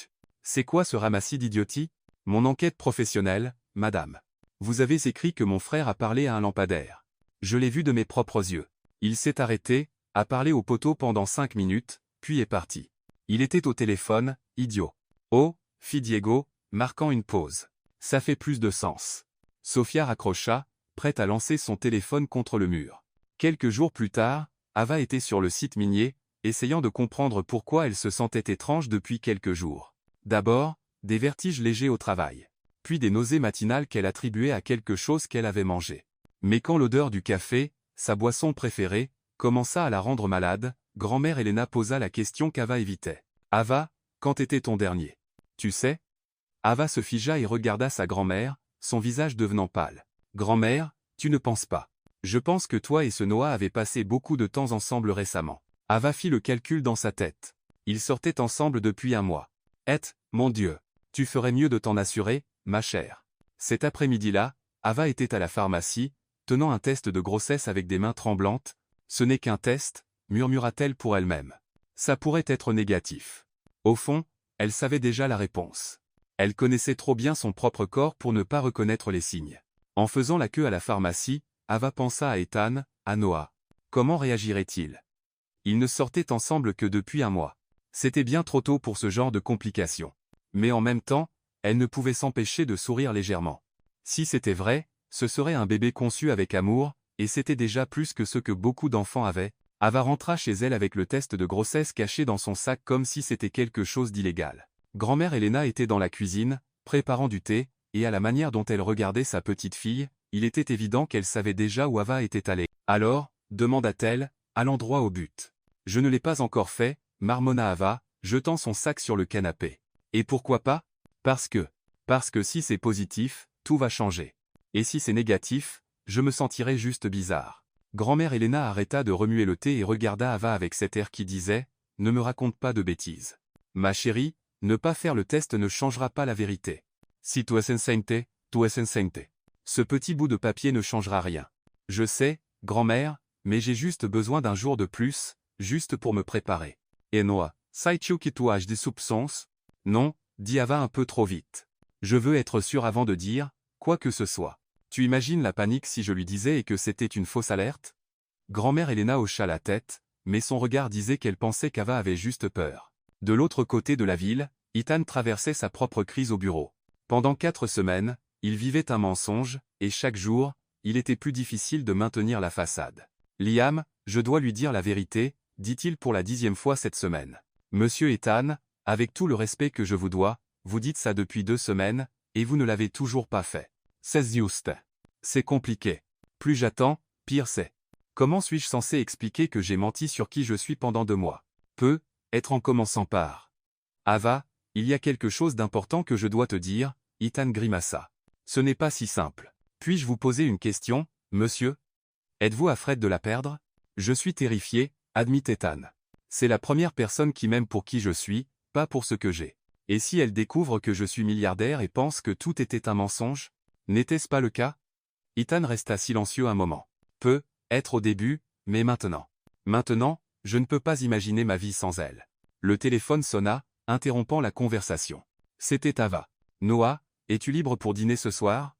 C'est quoi ce ramassis d'idiotie? Mon enquête professionnelle, madame. Vous avez écrit que mon frère a parlé à un lampadaire. Je l'ai vu de mes propres yeux. Il s'est arrêté, a parlé au poteau pendant 5 minutes, puis est parti. Il était au téléphone, idiot. Oh, fit Diego, marquant une pause. Ça fait plus de sens. Sophia raccrocha, prête à lancer son téléphone contre le mur. Quelques jours plus tard, Ava était sur le site minier, essayant de comprendre pourquoi elle se sentait étrange depuis quelques jours. D'abord, des vertiges légers au travail. Puis des nausées matinales qu'elle attribuait à quelque chose qu'elle avait mangé. Mais quand l'odeur du café, sa boisson préférée, commença à la rendre malade, grand-mère Elena posa la question qu'Ava évitait. « Ava, quand était ton dernier? Tu sais ?» Ava se figea et regarda sa grand-mère, son visage devenant pâle. « Grand-mère, tu ne penses pas. Je pense que toi et ce Noah avaient passé beaucoup de temps ensemble récemment. » Ava fit le calcul dans sa tête. Ils sortaient ensemble depuis 1 mois. « Mon Dieu, tu ferais mieux de t'en assurer, ma chère. » Cet après-midi-là, Ava était à la pharmacie, tenant un test de grossesse avec des mains tremblantes. « Ce n'est qu'un test, » murmura-t-elle pour elle-même. Ça pourrait être négatif. Au fond, elle savait déjà la réponse. Elle connaissait trop bien son propre corps pour ne pas reconnaître les signes. En faisant la queue à la pharmacie, Ava pensa à Ethan, à Noah. Comment réagirait-il? Ils ne sortaient ensemble que depuis 1 mois. C'était bien trop tôt pour ce genre de complications. Mais en même temps, elle ne pouvait s'empêcher de sourire légèrement. Si c'était vrai, ce serait un bébé conçu avec amour, et c'était déjà plus que ce que beaucoup d'enfants avaient. Ava rentra chez elle avec le test de grossesse caché dans son sac comme si c'était quelque chose d'illégal. Grand-mère Elena était dans la cuisine, préparant du thé, et à la manière dont elle regardait sa petite fille, il était évident qu'elle savait déjà où Ava était allée. « Alors » demanda-t-elle, allant droit au but. « Je ne l'ai pas encore fait » marmonna Ava, jetant son sac sur le canapé. « Et pourquoi pas? Parce que si c'est positif, tout va changer. Et si c'est négatif, je me sentirai juste bizarre. » Grand-mère Elena arrêta de remuer le thé et regarda Ava avec cet air qui disait « Ne me raconte pas de bêtises. Ma chérie, ne pas faire le test ne changera pas la vérité. Si tu es enceinte, tu es enceinte. Ce petit bout de papier ne changera rien. Je sais, grand-mère, mais j'ai juste besoin d'un jour de plus, juste pour me préparer. » Et Noah, sais-tu que tu as des soupçons? Non, dit Ava un peu trop vite. Je veux être sûr avant de dire quoi que ce soit. Tu imagines la panique si je lui disais et que c'était une fausse alerte? Grand-mère Elena hocha la tête, mais son regard disait qu'elle pensait qu'Ava avait juste peur. De l'autre côté de la ville, Ethan traversait sa propre crise au bureau. Pendant 4 semaines, il vivait un mensonge, et chaque jour, il était plus difficile de maintenir la façade. « Liam, je dois lui dire la vérité, » dit-il pour la 10e fois cette semaine. « Monsieur Ethan, avec tout le respect que je vous dois, vous dites ça depuis 2 semaines, et vous ne l'avez toujours pas fait. C'est juste. C'est compliqué. Plus j'attends, pire c'est. Comment suis-je censé expliquer que j'ai menti sur qui je suis pendant 2 mois? Être en commençant par. Ava, il y a quelque chose d'important que je dois te dire, Ethan grimaça. Ce n'est pas si simple. Puis-je vous poser une question, monsieur? Êtes-vous afraid de la perdre? Je suis terrifié, admit Ethan. C'est la première personne qui m'aime pour qui je suis, pas pour ce que j'ai. Et si elle découvre que je suis milliardaire et pense que tout était un mensonge? N'était-ce pas le cas? Ethan resta silencieux un moment. Peut être au début, mais maintenant. Maintenant, je ne peux pas imaginer ma vie sans elle. Le téléphone sonna, interrompant la conversation. C'était Ava. Noah, es-tu libre pour dîner ce soir?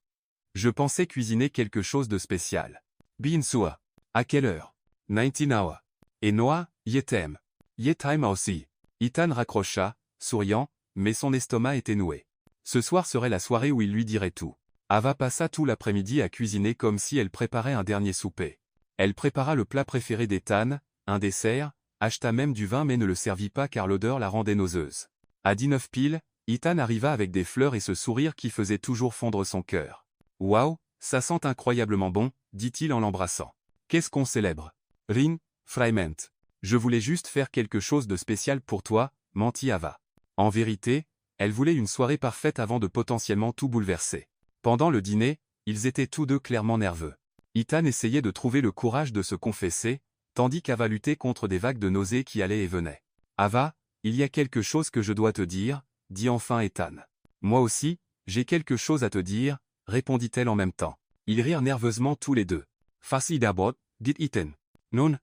Je pensais cuisiner quelque chose de spécial. Bien sûr. À quelle heure? 19 hours. Et Noah, yetem. Yetim aussi. Ethan raccrocha, souriant, mais son estomac était noué. Ce soir serait la soirée où il lui dirait tout. Ava passa tout l'après-midi à cuisiner comme si elle préparait un dernier souper. Elle prépara le plat préféré d'Ethan, un dessert, acheta même du vin mais ne le servit pas car l'odeur la rendait nauseuse. À 19 pile, Ethan arriva avec des fleurs et ce sourire qui faisait toujours fondre son cœur. « Waouh, ça sent incroyablement bon », dit-il en l'embrassant. « Qu'est-ce qu'on célèbre? Rin, Friment. Je voulais juste faire quelque chose de spécial pour toi, mentit Ava. En vérité, elle voulait une soirée parfaite avant de potentiellement tout bouleverser. Pendant le dîner, ils étaient tous deux clairement nerveux. Ethan essayait de trouver le courage de se confesser, tandis qu'Ava luttait contre des vagues de nausées qui allaient et venaient. « Ava, il y a quelque chose que je dois te dire, » dit enfin Ethan. « Moi aussi, j'ai quelque chose à te dire, » répondit-elle en même temps. Ils rirent nerveusement tous les deux. « Fassi d'abord, dit Ethan. Non.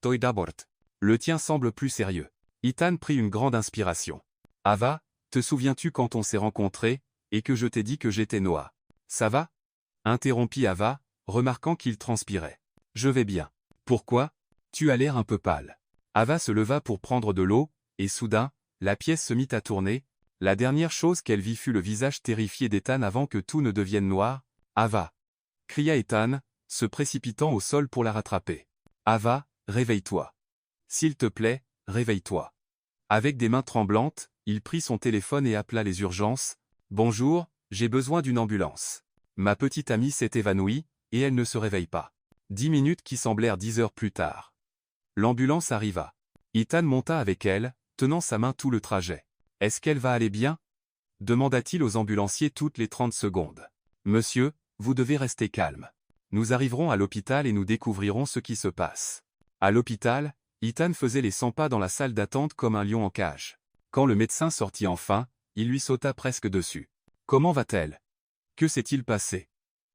Toi d'abord. » Le tien semble plus sérieux. Ethan prit une grande inspiration. « Ava, te souviens-tu quand on s'est rencontrés, et que je t'ai dit que j'étais Noah? Ça va? » interrompit Ava, remarquant qu'il transpirait. « Je vais bien. Pourquoi? Tu as l'air un peu pâle. » Ava se leva pour prendre de l'eau, et soudain, la pièce se mit à tourner. La dernière chose qu'elle vit fut le visage terrifié d'Ethan avant que tout ne devienne noir. « Ava !» cria Ethan, se précipitant au sol pour la rattraper. « Ava, réveille-toi. S'il te plaît, réveille-toi. » Avec des mains tremblantes, il prit son téléphone et appela les urgences. « Bonjour, j'ai besoin d'une ambulance. Ma petite amie s'est évanouie, et elle ne se réveille pas. » 10 minutes qui semblèrent 10 heures plus tard. L'ambulance arriva. Ethan monta avec elle, tenant sa main tout le trajet. « Est-ce qu'elle va aller bien ?» demanda-t-il aux ambulanciers toutes les 30 secondes. « Monsieur, vous devez rester calme. Nous arriverons à l'hôpital et nous découvrirons ce qui se passe. » À l'hôpital, Ethan faisait les 100 pas dans la salle d'attente comme un lion en cage. Quand le médecin sortit enfin, il lui sauta presque dessus. « Comment va-t-elle? Que s'est-il passé?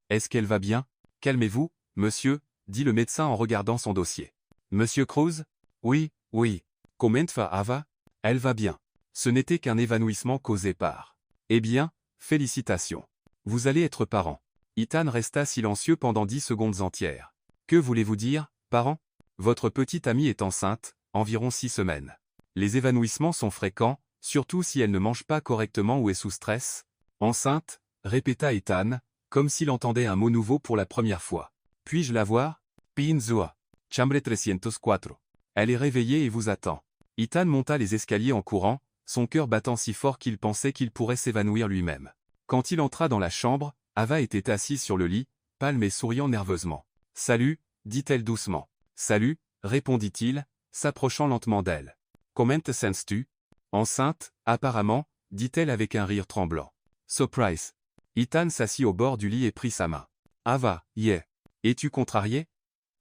Est-ce qu'elle va bien? Calmez-vous, monsieur, » dit le médecin en regardant son dossier. « Monsieur Cruz? Oui, oui. Comment va Ava? Elle va bien. Ce n'était qu'un évanouissement causé par. Eh bien, félicitations. Vous allez être parent. » Ethan resta silencieux pendant 10 secondes entières. « Que voulez-vous dire, parent? Votre petite amie est enceinte, environ 6 semaines. Les évanouissements sont fréquents, surtout si elle ne mange pas correctement ou est sous stress. »« Enceinte ?» répéta Ethan, comme s'il entendait un mot nouveau pour la première fois. « Puis-je la voir? »« Pinzua. Chambre 304. Elle est réveillée et vous attend. » Ethan monta les escaliers en courant, son cœur battant si fort qu'il pensait qu'il pourrait s'évanouir lui-même. Quand il entra dans la chambre, Ava était assise sur le lit, pâle mais souriant nerveusement. « Salut, » dit-elle doucement. « Salut, » répondit-il, s'approchant lentement d'elle. « Comment te sens-tu? Enceinte, apparemment, » dit-elle avec un rire tremblant. « Surprise. » Ethan s'assit au bord du lit et prit sa main. « Ava, yeah. Es-tu contrarié? »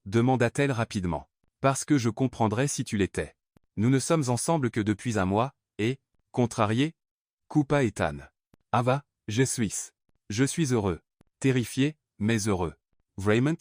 demanda-t-elle rapidement. « Parce que je comprendrais si tu l'étais. Nous ne sommes ensemble que depuis un mois, et, contrarié? » coupa Ethan. « Ava, je suis heureux. Terrifié, mais heureux. Vraiment?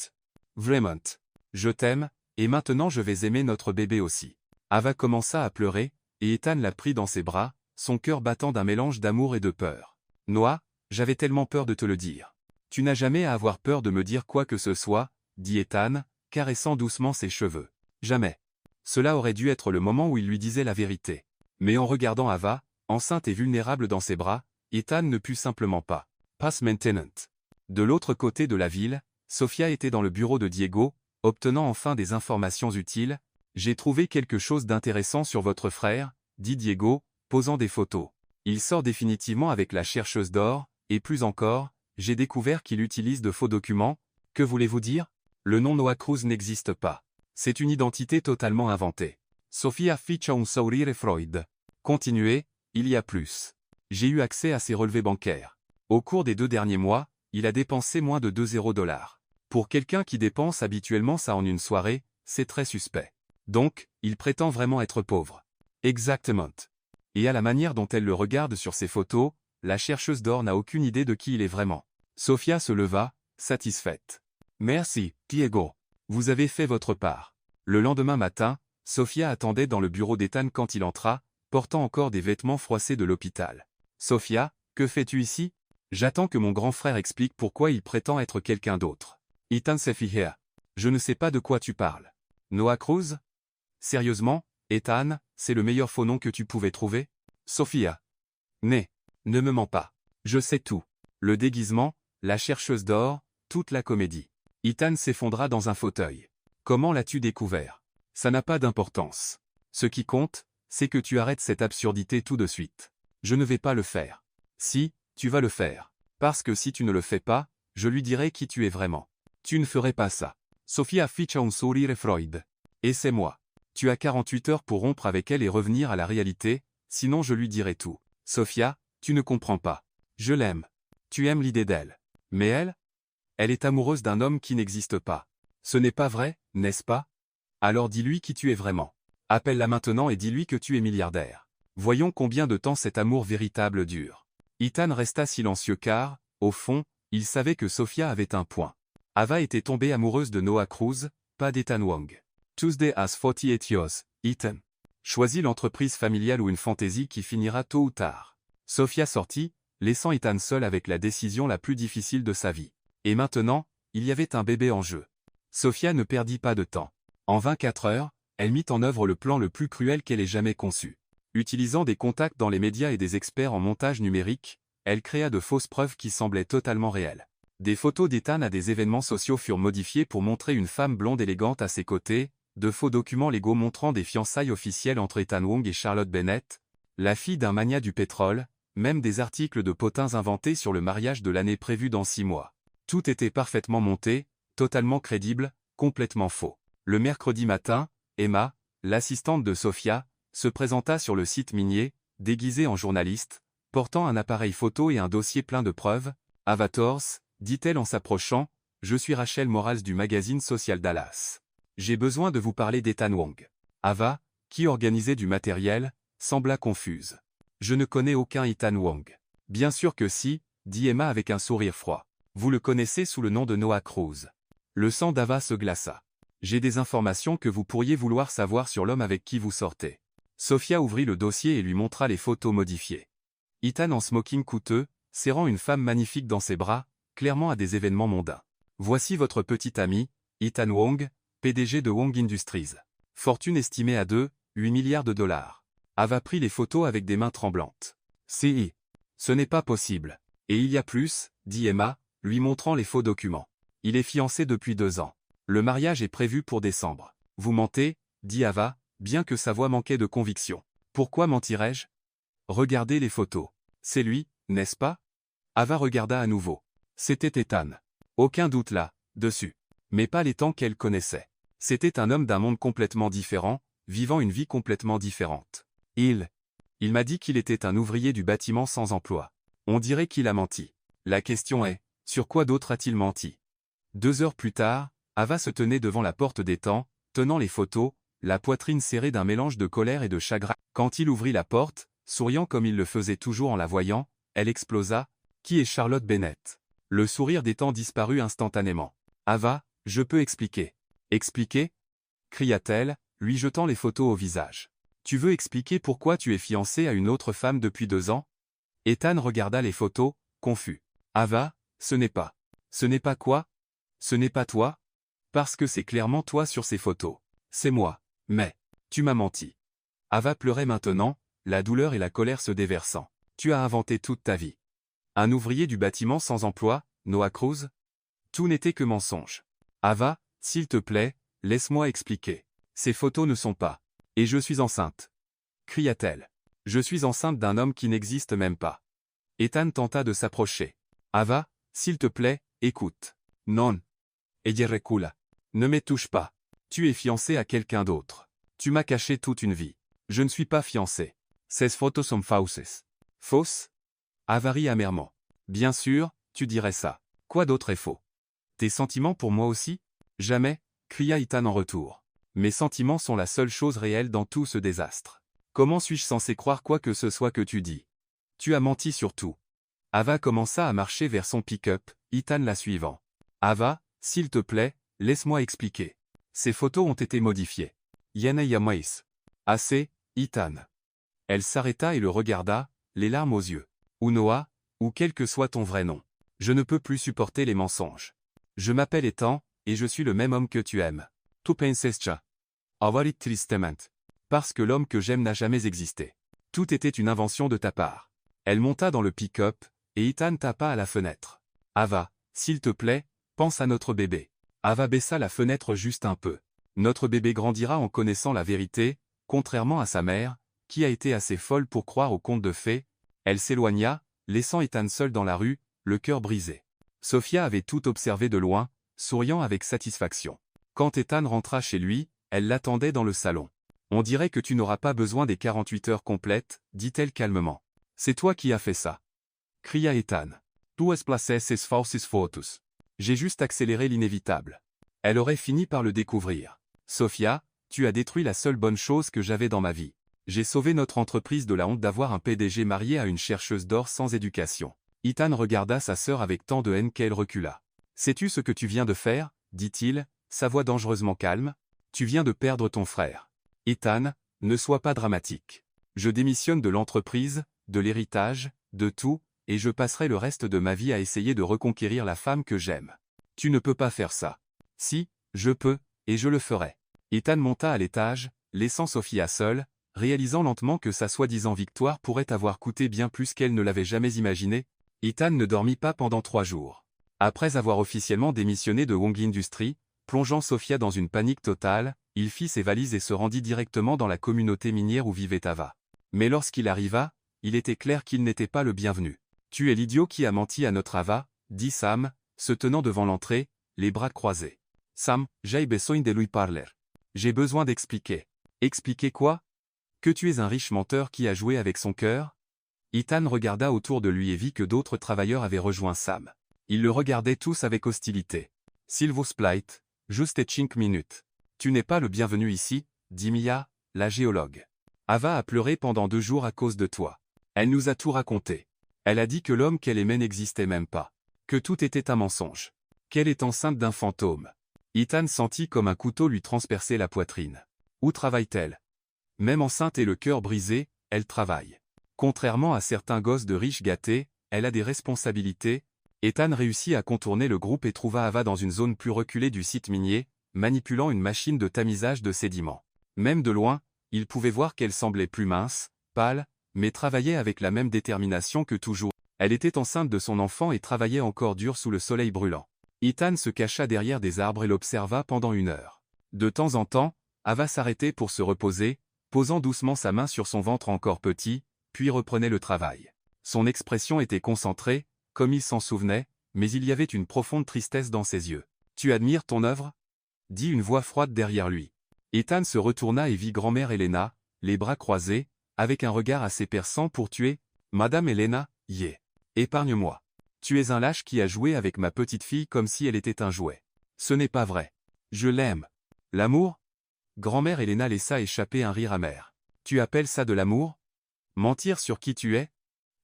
Vraiment. Je t'aime, et maintenant je vais aimer notre bébé aussi. » Ava commença à pleurer, et Ethan la prit dans ses bras, son cœur battant d'un mélange d'amour et de peur. « Noah, j'avais tellement peur de te le dire. »« Tu n'as jamais à avoir peur de me dire quoi que ce soit, » dit Ethan, caressant doucement ses cheveux. « Jamais. » Cela aurait dû être le moment où il lui disait la vérité. Mais en regardant Ava, enceinte et vulnérable dans ses bras, Ethan ne put simplement pas. Pass maintenant. De l'autre côté de la ville, Sofia était dans le bureau de Diego, obtenant enfin des informations utiles. « J'ai trouvé quelque chose d'intéressant sur votre frère, » dit Diego, posant des photos. « Il sort définitivement avec la chercheuse d'or, et plus encore, j'ai découvert qu'il utilise de faux documents. Que voulez-vous dire? Le nom Noah Cruz n'existe pas. C'est une identité totalement inventée. » Sofia ficha un sourire Freud. « Continuez, Il y a plus. J'ai eu accès à ses relevés bancaires. Au cours des 2 derniers mois, il a dépensé moins de 2 $. Pour quelqu'un qui dépense habituellement ça en une soirée, c'est très suspect. Donc, il prétend vraiment être pauvre. Exactement. Et à la manière dont elle le regarde sur ses photos, la chercheuse d'or n'a aucune idée de qui il est vraiment. Sofia se leva, satisfaite. Merci, Diego. Vous avez fait votre part. Le lendemain matin, Sofia attendait dans le bureau d'Ethan quand il entra, portant encore des vêtements froissés de l'hôpital. Sofia, que fais-tu ici? J'attends que mon grand frère explique pourquoi il prétend être quelqu'un d'autre. Ethan Sefihea. Je ne sais pas de quoi tu parles. Noah Cruz? Sérieusement, Ethan, c'est le meilleur faux nom que tu pouvais trouver? Sofia. Ne me mens pas. Je sais tout. Le déguisement, la chercheuse d'or, toute la comédie. Ethan s'effondra dans un fauteuil. Comment l'as-tu découvert? Ça n'a pas d'importance. Ce qui compte, c'est que tu arrêtes cette absurdité tout de suite. Je ne vais pas le faire. Si, tu vas le faire. Parce que si tu ne le fais pas, je lui dirai qui tu es vraiment. Tu ne ferais pas ça. Sofia afficha un sourire Freud. Et c'est moi. Tu as 48 heures pour rompre avec elle et revenir à la réalité, sinon je lui dirai tout. Sofia, tu ne comprends pas. Je l'aime. Tu aimes l'idée d'elle. Mais elle est amoureuse d'un homme qui n'existe pas. Ce n'est pas vrai, n'est-ce pas? Alors dis-lui qui tu es vraiment. Appelle-la maintenant et dis-lui que tu es milliardaire. Voyons combien de temps cet amour véritable dure. Ethan resta silencieux car, au fond, il savait que Sofia avait un point. Ava était tombée amoureuse de Noah Cruz, pas d'Ethan Wong. Tuesday has 48 years, Ethan. Choisis l'entreprise familiale ou une fantaisie qui finira tôt ou tard. Sofia sortit, laissant Ethan seul avec la décision la plus difficile de sa vie. Et maintenant, il y avait un bébé en jeu. Sofia ne perdit pas de temps. En 24 heures, elle mit en œuvre le plan le plus cruel qu'elle ait jamais conçu. Utilisant des contacts dans les médias et des experts en montage numérique, elle créa de fausses preuves qui semblaient totalement réelles. Des photos d'Ethan à des événements sociaux furent modifiées pour montrer une femme blonde élégante à ses côtés, de faux documents légaux montrant des fiançailles officielles entre Ethan Wong et Charlotte Bennett, la fille d'un magnat du pétrole, même des articles de potins inventés sur le mariage de l'année prévu dans 6 mois. Tout était parfaitement monté, totalement crédible, complètement faux. Le mercredi matin, Emma, l'assistante de Sofia, se présenta sur le site minier, déguisée en journaliste, portant un appareil photo et un dossier plein de preuves. « Avators », dit-elle en s'approchant, « je suis Rachel Morales du magazine Social Dallas. J'ai besoin de vous parler d'Ethan Wong. » Ava, qui organisait du matériel, sembla confuse. « Je ne connais aucun Ethan Wong. »« Bien sûr que si, » dit Emma avec un sourire froid. « Vous le connaissez sous le nom de Noah Cruz. » Le sang d'Ava se glaça. « J'ai des informations que vous pourriez vouloir savoir sur l'homme avec qui vous sortez. » Sofia ouvrit le dossier et lui montra les photos modifiées. Ethan en smoking coûteux, serrant une femme magnifique dans ses bras, clairement à des événements mondains. « Voici votre petit ami, Ethan Wong, PDG de Wong Industries. Fortune estimée à 8 milliards de dollars. » Ava prit les photos avec des mains tremblantes. « Si. Ce n'est pas possible. Et il y a plus, » dit Emma, lui montrant les faux documents. « Il est fiancé depuis 2 ans. Le mariage est prévu pour décembre. »« Vous mentez, » dit Ava, bien que sa voix manquait de conviction. « Pourquoi mentirais-je? Regardez les photos. C'est lui, n'est-ce pas? » Ava regarda à nouveau. C'était Ethan. Aucun doute là, dessus. Mais pas les temps qu'elle connaissait. C'était un homme d'un monde complètement différent, vivant une vie complètement différente. Il m'a dit qu'il était un ouvrier du bâtiment sans emploi. On dirait qu'il a menti. La question est, sur quoi d'autre a-t-il menti? 2 heures plus tard, Ava se tenait devant la porte d'Ethan, tenant les photos, la poitrine serrée d'un mélange de colère et de chagrin. Quand il ouvrit la porte, souriant comme il le faisait toujours en la voyant, elle explosa. « Qui est Charlotte Bennett ?» Le sourire d'Ethan disparut instantanément. « Ava, je peux expliquer. »« Expliquer » cria-t-elle, lui jetant les photos au visage. « Tu veux expliquer pourquoi tu es fiancé à une autre femme depuis 2 ans ?» Ethan regarda les photos, confus. « Ava, ce n'est pas. »« Ce n'est pas quoi? Ce n'est pas toi? Parce que c'est clairement toi sur ces photos. C'est moi. Mais, tu m'as menti. » Ava pleurait maintenant, la douleur et la colère se déversant. « Tu as inventé toute ta vie. Un ouvrier du bâtiment sans emploi, Noah Cruz? Tout n'était que mensonge. Ava, s'il te plaît, laisse-moi expliquer. Ces photos ne sont pas. Et je suis enceinte. » cria-t-elle. « Je suis enceinte d'un homme qui n'existe même pas. » Ethan tenta de s'approcher. « Ava, s'il te plaît, écoute. »« Non. Ella recula. Ne me touche pas. Tu es fiancé à quelqu'un d'autre. Tu m'as caché toute une vie. Je ne suis pas fiancé. Ces photos sont fausses. Fausses? Ava rit amèrement. Bien sûr, tu dirais ça. Quoi d'autre est faux? Tes sentiments pour moi aussi? Jamais, cria Ethan en retour. Mes sentiments sont la seule chose réelle dans tout ce désastre. Comment suis-je censé croire quoi que ce soit que tu dis? Tu as menti sur tout. Ava commença à marcher vers son pick-up, Ethan la suivant. Ava, s'il te plaît, laisse-moi expliquer. Ces photos ont été modifiées. Yana Yamais. Assez, Ethan. Elle s'arrêta et le regarda, les larmes aux yeux. Ou Noah, ou quel que soit ton vrai nom. Je ne peux plus supporter les mensonges. Je m'appelle Ethan, et je suis le même homme que tu aimes. Tu pensescha. Avarit tristement. Parce que l'homme que j'aime n'a jamais existé. Tout était une invention de ta part. Elle monta dans le pick-up, et Ethan tapa à la fenêtre. Ava, s'il te plaît, pense à notre bébé. Ava baissa la fenêtre juste un peu. Notre bébé grandira en connaissant la vérité, contrairement à sa mère, qui a été assez folle pour croire aux contes de fées. Elle s'éloigna, laissant Ethan seul dans la rue, le cœur brisé. Sophia avait tout observé de loin, souriant avec satisfaction. Quand Ethan rentra chez lui, elle l'attendait dans le salon. On dirait que tu n'auras pas besoin des 48 heures complètes, dit-elle calmement. C'est toi qui as fait ça. Cria Ethan. Tu es placé ces fausses photos. J'ai juste accéléré l'inévitable. Elle aurait fini par le découvrir. Sophia, tu as détruit la seule bonne chose que j'avais dans ma vie. J'ai sauvé notre entreprise de la honte d'avoir un PDG marié à une chercheuse d'or sans éducation. Ethan regarda sa sœur avec tant de haine qu'elle recula. Sais-tu ce que tu viens de faire, dit-il, sa voix dangereusement calme. Tu viens de perdre ton frère. Ethan, ne sois pas dramatique. Je démissionne de l'entreprise, de l'héritage, de tout, et je passerai le reste de ma vie à essayer de reconquérir la femme que j'aime. Tu ne peux pas faire ça. Si, je peux, et je le ferai. Ethan monta à l'étage, laissant Sophia seule, réalisant lentement que sa soi-disant victoire pourrait avoir coûté bien plus qu'elle ne l'avait jamais imaginé. Ethan ne dormit pas pendant 3 jours. Après avoir officiellement démissionné de Wong Industries, plongeant Sophia dans une panique totale, il fit ses valises et se rendit directement dans la communauté minière où vivait Ava. Mais lorsqu'il arriva, il était clair qu'il n'était pas le bienvenu. « Tu es l'idiot qui a menti à notre Ava », dit Sam, se tenant devant l'entrée, les bras croisés. « Sam, j'ai besoin de lui parler. J'ai besoin d'expliquer. » « Expliquer quoi? Que tu es un riche menteur qui a joué avec son cœur ?» Ethan regarda autour de lui et vit que d'autres travailleurs avaient rejoint Sam. Ils le regardaient tous avec hostilité. « S'il vous plaît, juste 5 minutes. Tu n'es pas le bienvenu ici, dit Mia, la géologue. Ava a pleuré pendant 2 jours à cause de toi. Elle nous a tout raconté. Elle a dit que l'homme qu'elle aimait n'existait même pas. Que tout était un mensonge. Qu'elle est enceinte d'un fantôme. » Ethan sentit comme un couteau lui transpercer la poitrine. Où travaille-t-elle? Même enceinte et le cœur brisé, elle travaille. Contrairement à certains gosses de riches gâtés, elle a des responsabilités. Ethan réussit à contourner le groupe et trouva Ava dans une zone plus reculée du site minier, manipulant une machine de tamisage de sédiments. Même de loin, il pouvait voir qu'elle semblait plus mince, pâle, mais travaillait avec la même détermination que toujours. Elle était enceinte de son enfant et travaillait encore dur sous le soleil brûlant. Ethan se cacha derrière des arbres et l'observa pendant 1 heure. De temps en temps, Ava s'arrêtait pour se reposer, posant doucement sa main sur son ventre encore petit, puis reprenait le travail. Son expression était concentrée, comme il s'en souvenait, mais il y avait une profonde tristesse dans ses yeux. « Tu admires ton œuvre ?» dit une voix froide derrière lui. Ethan se retourna et vit grand-mère Elena, les bras croisés, avec un regard assez perçant pour tuer. « Madame Elena, épargne-moi. Tu es un lâche qui a joué avec ma petite fille comme si elle était un jouet. Ce n'est pas vrai. Je l'aime. L'amour ?» Grand-mère Elena laissa échapper un rire amer. « Tu appelles ça de l'amour? Mentir sur qui tu es?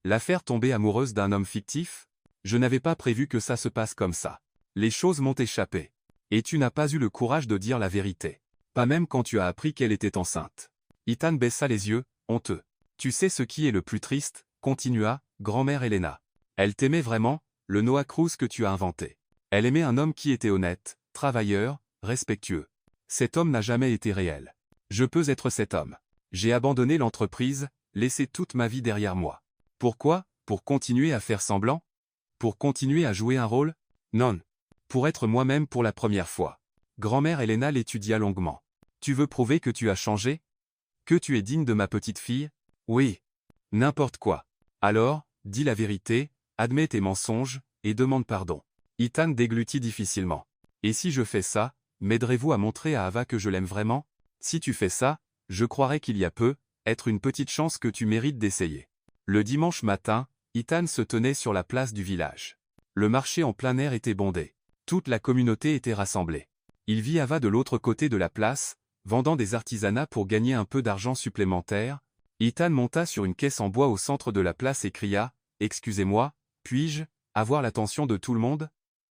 La faire tomber amoureuse d'un homme fictif? Je n'avais pas prévu que ça se passe comme ça. Les choses m'ont échappé. Et tu n'as pas eu le courage de dire la vérité. Pas même quand tu as appris qu'elle était enceinte. » Ethan baissa les yeux, honteux. « Tu sais ce qui est le plus triste, » continua grand-mère Elena. « Elle t'aimait vraiment, le Noah Cruz que tu as inventé. Elle aimait un homme qui était honnête, travailleur, respectueux. Cet homme n'a jamais été réel. Je peux être cet homme. J'ai abandonné l'entreprise, laissé toute ma vie derrière moi. Pourquoi? Pour continuer à faire semblant? Pour continuer à jouer un rôle? Non. Pour être moi-même pour la première fois. » Grand-mère Elena l'étudia longuement. « Tu veux prouver que tu as changé? Que tu es digne de ma petite fille? Oui. N'importe quoi. Alors, dis la vérité, admets tes mensonges, et demande pardon. » Ethan déglutit difficilement. « Et si je fais ça, m'aiderez-vous à montrer à Ava que je l'aime vraiment? Si tu fais ça, je croirai qu'il y a peu, être une petite chance que tu mérites d'essayer. Le dimanche matin, Ethan se tenait sur la place du village. Le marché en plein air était bondé. Toute la communauté était rassemblée. Il vit Ava de l'autre côté de la place, vendant des artisanats pour gagner un peu d'argent supplémentaire. Ethan monta sur une caisse en bois au centre de la place et cria « Excusez-moi, puis-je avoir l'attention de tout le monde ?»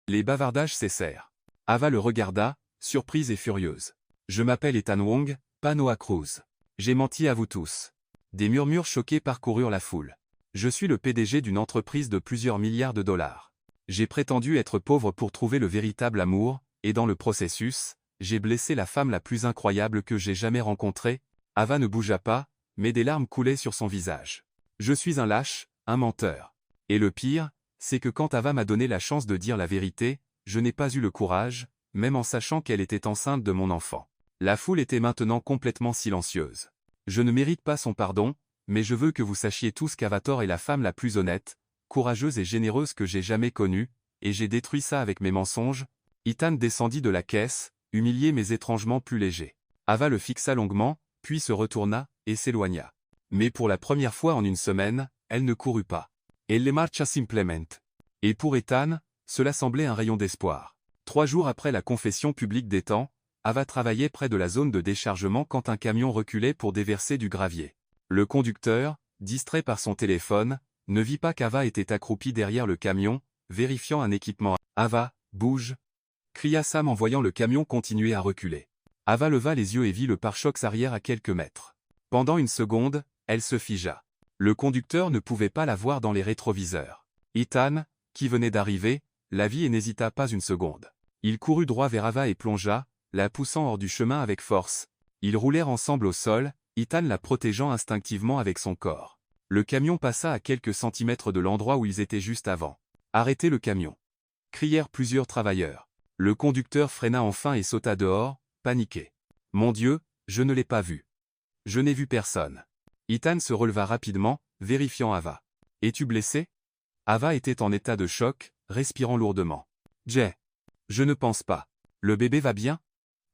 Les bavardages cessèrent. Ava le regarda, surprise et furieuse. « Je m'appelle Ethan Wong, pas Noah Cruz. J'ai menti à vous tous. » Des murmures choqués parcoururent la foule. « Je suis le PDG d'une entreprise de plusieurs milliards de dollars. J'ai prétendu être pauvre pour trouver le véritable amour, et dans le processus, j'ai blessé la femme la plus incroyable que j'ai jamais rencontrée. » Ava ne bougea pas, mais des larmes coulaient sur son visage. « Je suis un lâche, un menteur. Et le pire, c'est que quand Ava m'a donné la chance de dire la vérité, je n'ai pas eu le courage, même en sachant qu'elle était enceinte de mon enfant. » La foule était maintenant complètement silencieuse. « Je ne mérite pas son pardon, mais je veux que vous sachiez tous qu'Avator est la femme la plus honnête, courageuse et généreuse que j'ai jamais connue, et j'ai détruit ça avec mes mensonges. » Ethan descendit de la caisse, humilié mais étrangement plus léger. Ava le fixa longuement, puis se retourna, et s'éloigna. Mais pour la première fois en une semaine, elle ne courut pas. Elle le marcha simplement. Et pour Ethan, cela semblait un rayon d'espoir. 3 jours après la confession publique d'Ethan, Ava travaillait près de la zone de déchargement quand un camion reculait pour déverser du gravier. Le conducteur, distrait par son téléphone, ne vit pas qu'Ava était accroupie derrière le camion, vérifiant un équipement. « Ava, bouge !» cria Sam en voyant le camion continuer à reculer. Ava leva les yeux et vit le pare-chocs arrière à quelques mètres. Pendant une seconde, elle se figea. Le conducteur ne pouvait pas la voir dans les rétroviseurs. Ethan, qui venait d'arriver, la vit et n'hésita pas une seconde. Il courut droit vers Ava et plongea, la poussant hors du chemin avec force. Ils roulèrent ensemble au sol, Ethan la protégeant instinctivement avec son corps. Le camion passa à quelques centimètres de l'endroit où ils étaient juste avant. « Arrêtez le camion !» crièrent plusieurs travailleurs. Le conducteur freina enfin et sauta dehors, paniqué. « Mon Dieu, je ne l'ai pas vu. Je n'ai vu personne. » Ethan se releva rapidement, vérifiant Ava. « Es-tu blessé ?» Ava était en état de choc, respirant lourdement. « Jay. Je ne pense pas. Le bébé va bien ?»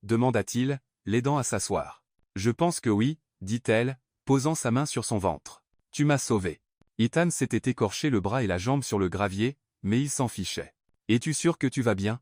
demanda-t-il, l'aidant à s'asseoir. « Je pense que oui, » dit-elle, posant sa main sur son ventre. « Tu m'as sauvé. » Ethan s'était écorché le bras et la jambe sur le gravier, mais il s'en fichait. « Es-tu sûr que tu vas bien ?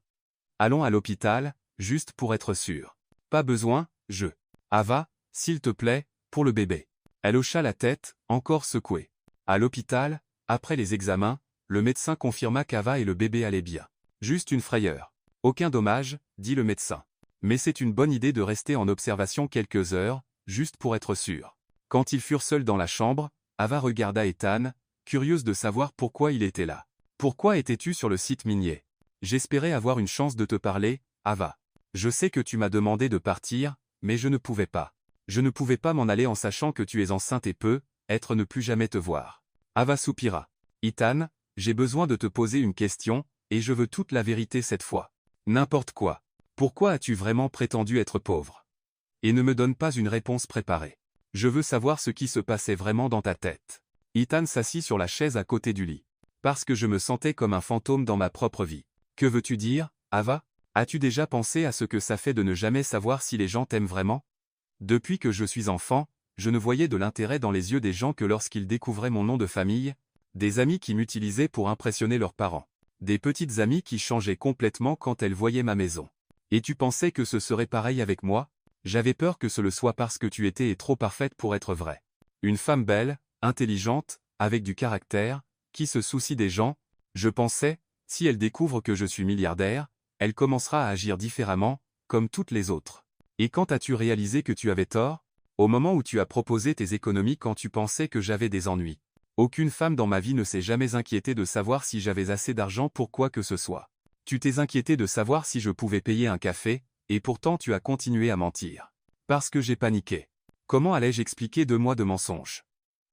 Allons à l'hôpital, juste pour être sûr. »« Pas besoin, je. »« Ava, s'il te plaît, pour le bébé. » Elle hocha la tête, encore secouée. À l'hôpital, après les examens, le médecin confirma qu'Ava et le bébé allaient bien. « Juste une frayeur. Aucun dommage, » dit le médecin. « Mais c'est une bonne idée de rester en observation quelques heures, juste pour être sûr. » Quand ils furent seuls dans la chambre, Ava regarda Ethan, curieuse de savoir pourquoi il était là. « Pourquoi étais-tu sur le site minier ? » J'espérais avoir une chance de te parler, Ava. Je sais que tu m'as demandé de partir, mais je ne pouvais pas. Je ne pouvais pas m'en aller en sachant que tu es enceinte et être ne plus jamais te voir. Ava soupira. Ethan, j'ai besoin de te poser une question, et je veux toute la vérité cette fois. N'importe quoi. Pourquoi as-tu vraiment prétendu être pauvre ? Et ne me donne pas une réponse préparée. Je veux savoir ce qui se passait vraiment dans ta tête. Ethan s'assit sur la chaise à côté du lit. Parce que je me sentais comme un fantôme dans ma propre vie. Que veux-tu dire, Ava ? As-tu déjà pensé à ce que ça fait de ne jamais savoir si les gens t'aiment vraiment ? Depuis que je suis enfant, je ne voyais de l'intérêt dans les yeux des gens que lorsqu'ils découvraient mon nom de famille, des amis qui m'utilisaient pour impressionner leurs parents. Des petites amies qui changeaient complètement quand elles voyaient ma maison. Et tu pensais que ce serait pareil avec moi ? J'avais peur que ce le soit parce que tu étais trop parfaite pour être vraie. Une femme belle, intelligente, avec du caractère, qui se soucie des gens, je pensais, si elle découvre que je suis milliardaire, elle commencera à agir différemment, comme toutes les autres. Et quand as-tu réalisé que tu avais tort ? Au moment où tu as proposé tes économies quand tu pensais que j'avais des ennuis. Aucune femme dans ma vie ne s'est jamais inquiétée de savoir si j'avais assez d'argent pour quoi que ce soit. Tu t'es inquiété de savoir si je pouvais payer un café, et pourtant tu as continué à mentir. Parce que j'ai paniqué. Comment allais-je expliquer 2 mois de mensonges ?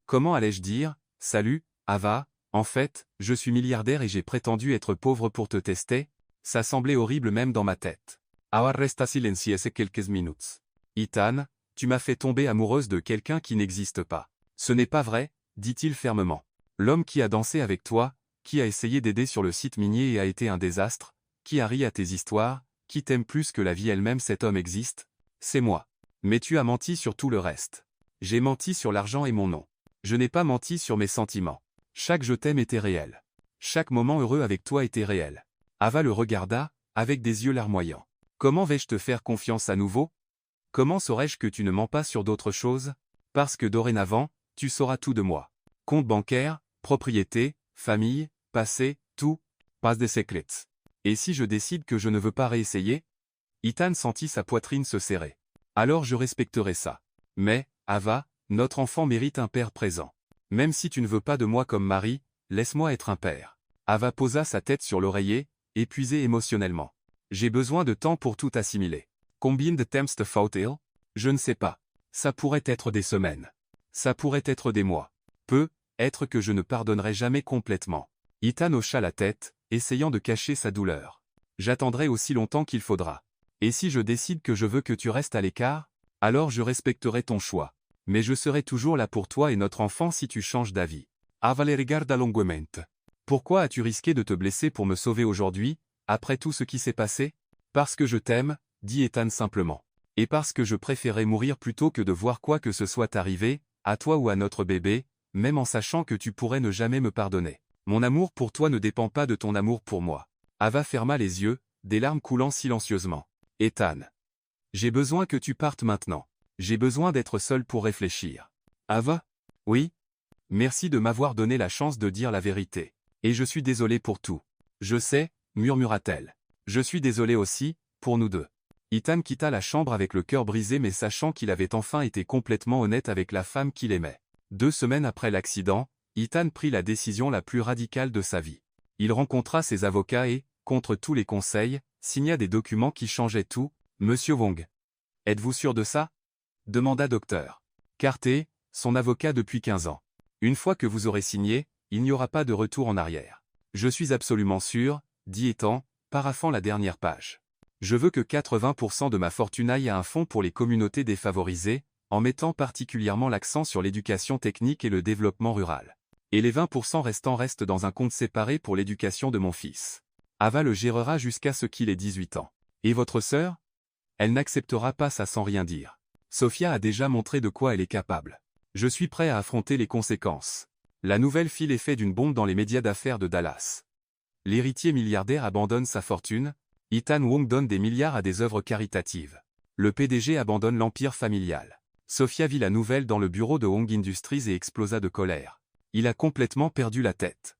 Comment allais-je dire, « Salut, Ava, en fait, je suis milliardaire et j'ai prétendu être pauvre pour te tester ?» Ça semblait horrible même dans ma tête. Ava resta silencieuse quelques minutes. Ethan, tu m'as fait tomber amoureuse de quelqu'un qui n'existe pas. Ce n'est pas vrai, dit-il fermement. L'homme qui a dansé avec toi, qui a essayé d'aider sur le site minier et a été un désastre, qui a ri à tes histoires, qui t'aime plus que la vie elle-même, cet homme existe, c'est moi. Mais tu as menti sur tout le reste. J'ai menti sur l'argent et mon nom. Je n'ai pas menti sur mes sentiments. Chaque je t'aime était réel. Chaque moment heureux avec toi était réel. Ava le regarda, avec des yeux larmoyants. Comment vais-je te faire confiance à nouveau? Comment saurais-je que tu ne mens pas sur d'autres choses? Parce que dorénavant, tu sauras tout de moi. Compte bancaire, propriété, famille, passé, tout, pas des secrets. Et si je décide que je ne veux pas réessayer? Ethan sentit sa poitrine se serrer. Alors je respecterai ça. Mais, Ava, notre enfant mérite un père présent. Même si tu ne veux pas de moi comme mari, laisse-moi être un père. Ava posa sa tête sur l'oreiller, épuisée émotionnellement. J'ai besoin de temps pour tout assimiler. Combien de temps te faut-il? Je ne sais pas. Ça pourrait être des semaines. Ça pourrait être des mois. Être que je ne pardonnerai jamais complètement. Ethan hocha la tête, essayant de cacher sa douleur. J'attendrai aussi longtemps qu'il faudra. Et si je décide que je veux que tu restes à l'écart? Alors je respecterai ton choix. Mais je serai toujours là pour toi et notre enfant si tu changes d'avis. Ava le regarda longuement. Pourquoi as-tu risqué de te blesser pour me sauver aujourd'hui, après tout ce qui s'est passé? Parce que je t'aime, dit Ethan simplement. Et parce que je préférais mourir plutôt que de voir quoi que ce soit arriver, à toi ou à notre bébé, même en sachant que tu pourrais ne jamais me pardonner. Mon amour pour toi ne dépend pas de ton amour pour moi. Ava ferma les yeux, des larmes coulant silencieusement. Ethan. J'ai besoin que tu partes maintenant. J'ai besoin d'être seul pour réfléchir. Ava? Oui? Merci de m'avoir donné la chance de dire la vérité. Et je suis désolé pour tout. Je sais, murmura-t-elle. Je suis désolé aussi, pour nous deux. Ethan quitta la chambre avec le cœur brisé mais sachant qu'il avait enfin été complètement honnête avec la femme qu'il aimait. 2 semaines après l'accident, Ethan prit la décision la plus radicale de sa vie. Il rencontra ses avocats et, contre tous les conseils, signa des documents qui changeaient tout. Monsieur Wong. Êtes-vous sûr de ça? Demanda Dr. Carter, son avocat depuis 15 ans. Une fois que vous aurez signé, il n'y aura pas de retour en arrière. Je suis absolument sûr, dit Ethan, paraphant la dernière page. Je veux que 80% de ma fortune aille à un fonds pour les communautés défavorisées, en mettant particulièrement l'accent sur l'éducation technique et le développement rural. Et les 20% restants restent dans un compte séparé pour l'éducation de mon fils. Ava le gérera jusqu'à ce qu'il ait 18 ans. Et votre sœur? Elle n'acceptera pas ça sans rien dire. Sophia a déjà montré de quoi elle est capable. Je suis prêt à affronter les conséquences. La nouvelle fit l'effet d'une bombe dans les médias d'affaires de Dallas. L'héritier milliardaire abandonne sa fortune, Ethan Wong donne des milliards à des œuvres caritatives. Le PDG abandonne l'empire familial. Sophia vit la nouvelle dans le bureau de Wong Industries et explosa de colère. Il a complètement perdu la tête.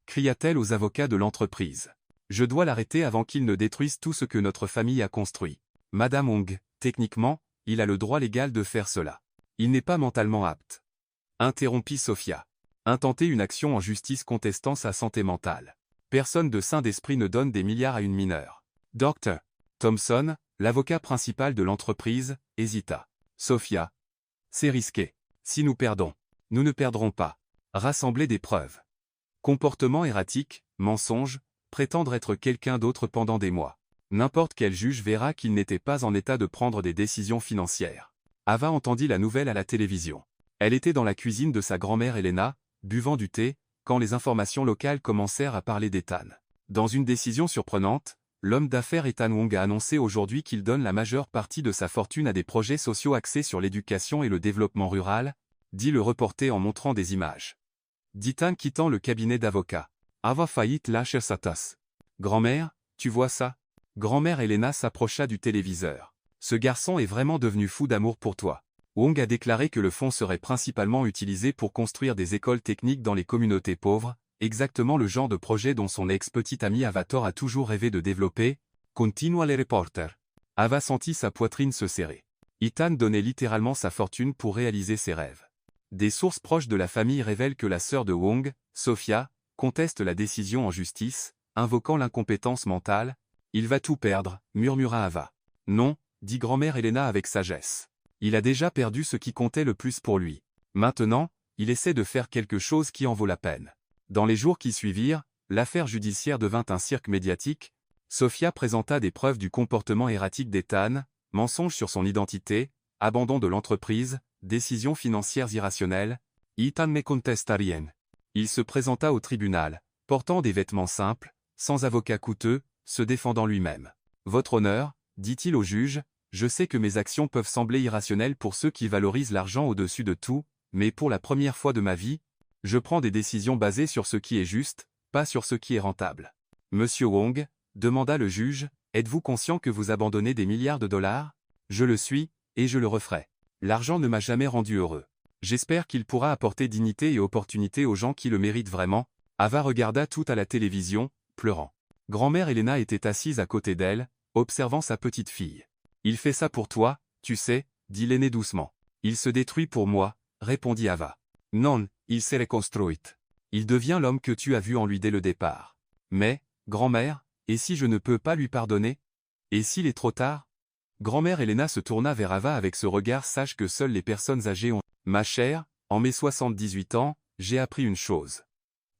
Cria-t-elle aux avocats de l'entreprise. Je dois l'arrêter avant qu'il ne détruise tout ce que notre famille a construit. Madame Wong, techniquement, il a le droit légal de faire cela. Il n'est pas mentalement apte. Interrompit Sophia. Intenter une action en justice contestant sa santé mentale. Personne de sain d'esprit ne donne des milliards à une mineure. Dr. Thompson, l'avocat principal de l'entreprise, hésita. Sophia. C'est risqué. Si nous perdons, nous ne perdrons pas. Rassembler des preuves. Comportement erratique, mensonge, prétendre être quelqu'un d'autre pendant des mois. N'importe quel juge verra qu'il n'était pas en état de prendre des décisions financières. Ava entendit la nouvelle à la télévision. Elle était dans la cuisine de sa grand-mère Elena, buvant du thé, quand les informations locales commencèrent à parler d'Ethan. Dans une décision surprenante, l'homme d'affaires Ethan Wong a annoncé aujourd'hui qu'il donne la majeure partie de sa fortune à des projets sociaux axés sur l'éducation et le développement rural, dit le reporter en montrant des images. D'Ethan quittant le cabinet d'avocats. Ava faillit lâcher sa tasse. Grand-mère, tu vois ça? Grand-mère Elena s'approcha du téléviseur. Ce garçon est vraiment devenu fou d'amour pour toi. Wong a déclaré que le fonds serait principalement utilisé pour construire des écoles techniques dans les communautés pauvres, exactement le genre de projet dont son ex-petite amie Avatar a toujours rêvé de développer, continua le reporter. Ava sentit sa poitrine se serrer. Ethan donnait littéralement sa fortune pour réaliser ses rêves. Des sources proches de la famille révèlent que la sœur de Wong, Sophia, conteste la décision en justice, invoquant l'incompétence mentale. Il va tout perdre, murmura Ava. Non, dit grand-mère Elena avec sagesse. Il a déjà perdu ce qui comptait le plus pour lui. Maintenant, il essaie de faire quelque chose qui en vaut la peine. Dans les jours qui suivirent, l'affaire judiciaire devint un cirque médiatique. Sophia présenta des preuves du comportement erratique d'Ethan, mensonges sur son identité, abandon de l'entreprise, décisions financières irrationnelles. Ethan ne contesta rien. Il se présenta au tribunal, portant des vêtements simples, sans avocat coûteux, se défendant lui-même. Votre honneur, dit-il au juge, Je sais que mes actions peuvent sembler irrationnelles pour ceux qui valorisent l'argent au-dessus de tout, mais pour la première fois de ma vie, je prends des décisions basées sur ce qui est juste, pas sur ce qui est rentable. Monsieur Wong, demanda le juge, êtes-vous conscient que vous abandonnez des milliards de dollars? Je le suis, et je le referai. L'argent ne m'a jamais rendu heureux. J'espère qu'il pourra apporter dignité et opportunité aux gens qui le méritent vraiment. Ava regarda tout à la télévision, pleurant. Grand-mère Elena était assise à côté d'elle, observant sa petite fille. Il fait ça pour toi, tu sais, dit l'aîné doucement. Il se détruit pour moi, répondit Ava. Non, il s'est reconstruit. Il devient l'homme que tu as vu en lui dès le départ. Mais, grand-mère, et si je ne peux pas lui pardonner? Et s'il est trop tard? Grand-mère Elena se tourna vers Ava avec ce regard sage que seules les personnes âgées ont. Ma chère, en mes 78 ans, j'ai appris une chose.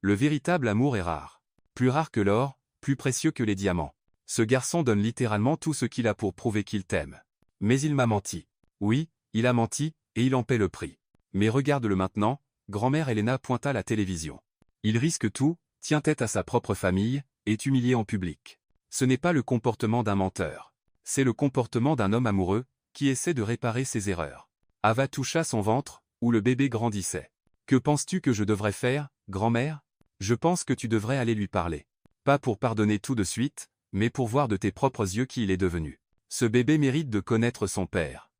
Le véritable amour est rare. Plus rare que l'or, plus précieux que les diamants. Ce garçon donne littéralement tout ce qu'il a pour prouver qu'il t'aime. Mais il m'a menti. Oui, il a menti, et il en paie le prix. Mais regarde-le maintenant, grand-mère Elena pointa la télévision. Il risque tout, tient tête à sa propre famille, est humilié en public. Ce n'est pas le comportement d'un menteur. C'est le comportement d'un homme amoureux, qui essaie de réparer ses erreurs. Ava toucha son ventre, où le bébé grandissait. Que penses-tu que je devrais faire, grand-mère? Je pense que tu devrais aller lui parler. Pas pour pardonner tout de suite, mais pour voir de tes propres yeux qui il est devenu. Ce bébé mérite de connaître son père.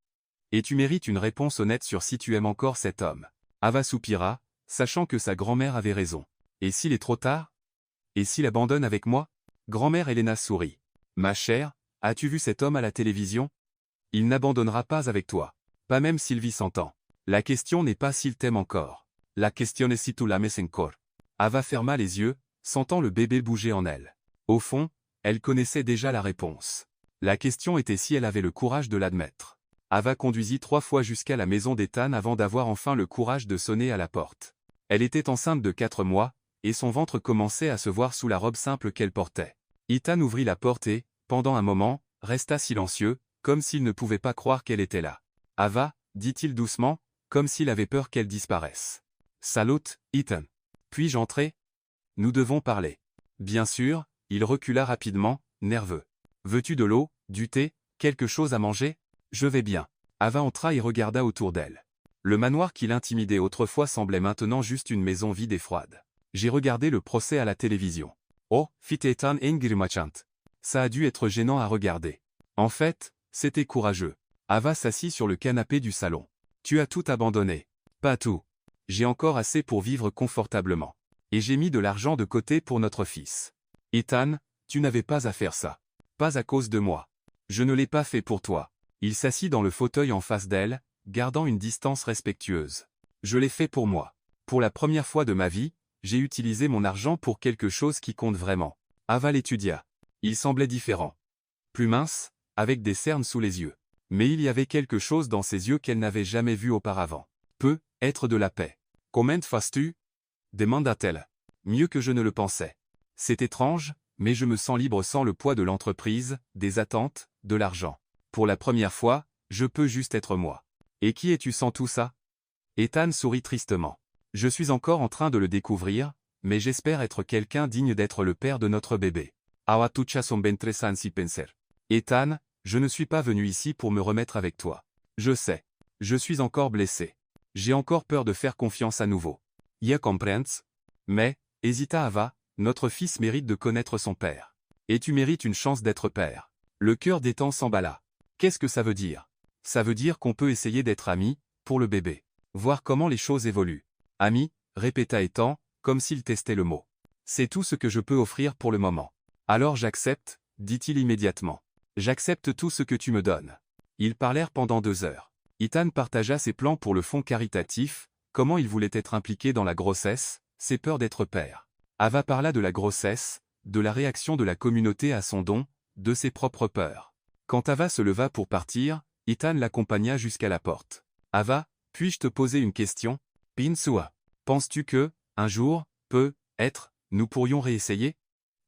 Et tu mérites une réponse honnête sur si tu aimes encore cet homme. Ava soupira, sachant que sa grand-mère avait raison. Et s'il est trop tard? Et s'il abandonne avec moi? Grand-mère Elena sourit. Ma chère, as-tu vu cet homme à la télévision? Il n'abandonnera pas avec toi. Pas même s'il vit 100 ans. La question n'est pas s'il t'aime encore. La question est si tu l'aimes encore. Ava ferma les yeux, sentant le bébé bouger en elle. Au fond, elle connaissait déjà la réponse. La question était si elle avait le courage de l'admettre. Ava conduisit 3 fois jusqu'à la maison d'Ethan avant d'avoir enfin le courage de sonner à la porte. Elle était enceinte de 4 mois, et son ventre commençait à se voir sous la robe simple qu'elle portait. Ethan ouvrit la porte et, pendant un moment, resta silencieux, comme s'il ne pouvait pas croire qu'elle était là. Ava, dit-il doucement, comme s'il avait peur qu'elle disparaisse. Salut, Ethan. Puis-je entrer? Nous devons parler. Bien sûr, il recula rapidement, nerveux. Veux-tu de l'eau, du thé, quelque chose à manger? Je vais bien. Ava entra et regarda autour d'elle. Le manoir qui l'intimidait autrefois semblait maintenant juste une maison vide et froide. J'ai regardé le procès à la télévision. Oh, fit Ethan engrimachant. Ça a dû être gênant à regarder. En fait, c'était courageux. Ava s'assit sur le canapé du salon. Tu as tout abandonné. Pas tout. J'ai encore assez pour vivre confortablement. Et j'ai mis de l'argent de côté pour notre fils. Ethan, tu n'avais pas à faire ça. Pas à cause de moi. Je ne l'ai pas fait pour toi. Il s'assit dans le fauteuil en face d'elle, gardant une distance respectueuse. Je l'ai fait pour moi. Pour la première fois de ma vie, j'ai utilisé mon argent pour quelque chose qui compte vraiment. Ava l'étudia. Il semblait différent. Plus mince, avec des cernes sous les yeux. Mais il y avait quelque chose dans ses yeux qu'elle n'avait jamais vu auparavant. Être de la paix. Comment fais-tu? Demanda-t-elle. Mieux que je ne le pensais. C'est étrange, mais je me sens libre sans le poids de l'entreprise, des attentes, de l'argent. Pour la première fois, je peux juste être moi. Et qui es-tu sans tout ça? Ethan sourit tristement. Je suis encore en train de le découvrir, mais j'espère être quelqu'un digne d'être le père de notre bébé. Awatucha son bentre sansi penser. Ethan, je ne suis pas venu ici pour me remettre avec toi. Je sais. Je suis encore blessé. J'ai encore peur de faire confiance à nouveau. Ya comprends? Mais, hésita Ava, notre fils mérite de connaître son père. Et tu mérites une chance d'être père. Le cœur d'Ethan s'emballa. Qu'est-ce que ça veut dire? Ça veut dire qu'on peut essayer d'être amis, pour le bébé. Voir comment les choses évoluent. Ami, répéta Ethan, comme s'il testait le mot. C'est tout ce que je peux offrir pour le moment. Alors j'accepte, dit-il immédiatement. J'accepte tout ce que tu me donnes. Ils parlèrent pendant 2 heures. Ethan partagea ses plans pour le fonds caritatif, comment il voulait être impliqué dans la grossesse, ses peurs d'être père. Ava parla de la grossesse, de la réaction de la communauté à son don, de ses propres peurs. Quand Ava se leva pour partir, Ethan l'accompagna jusqu'à la porte. Ava, puis-je te poser une question? Pinsua. Penses-tu que, un jour, peut-être, nous pourrions réessayer?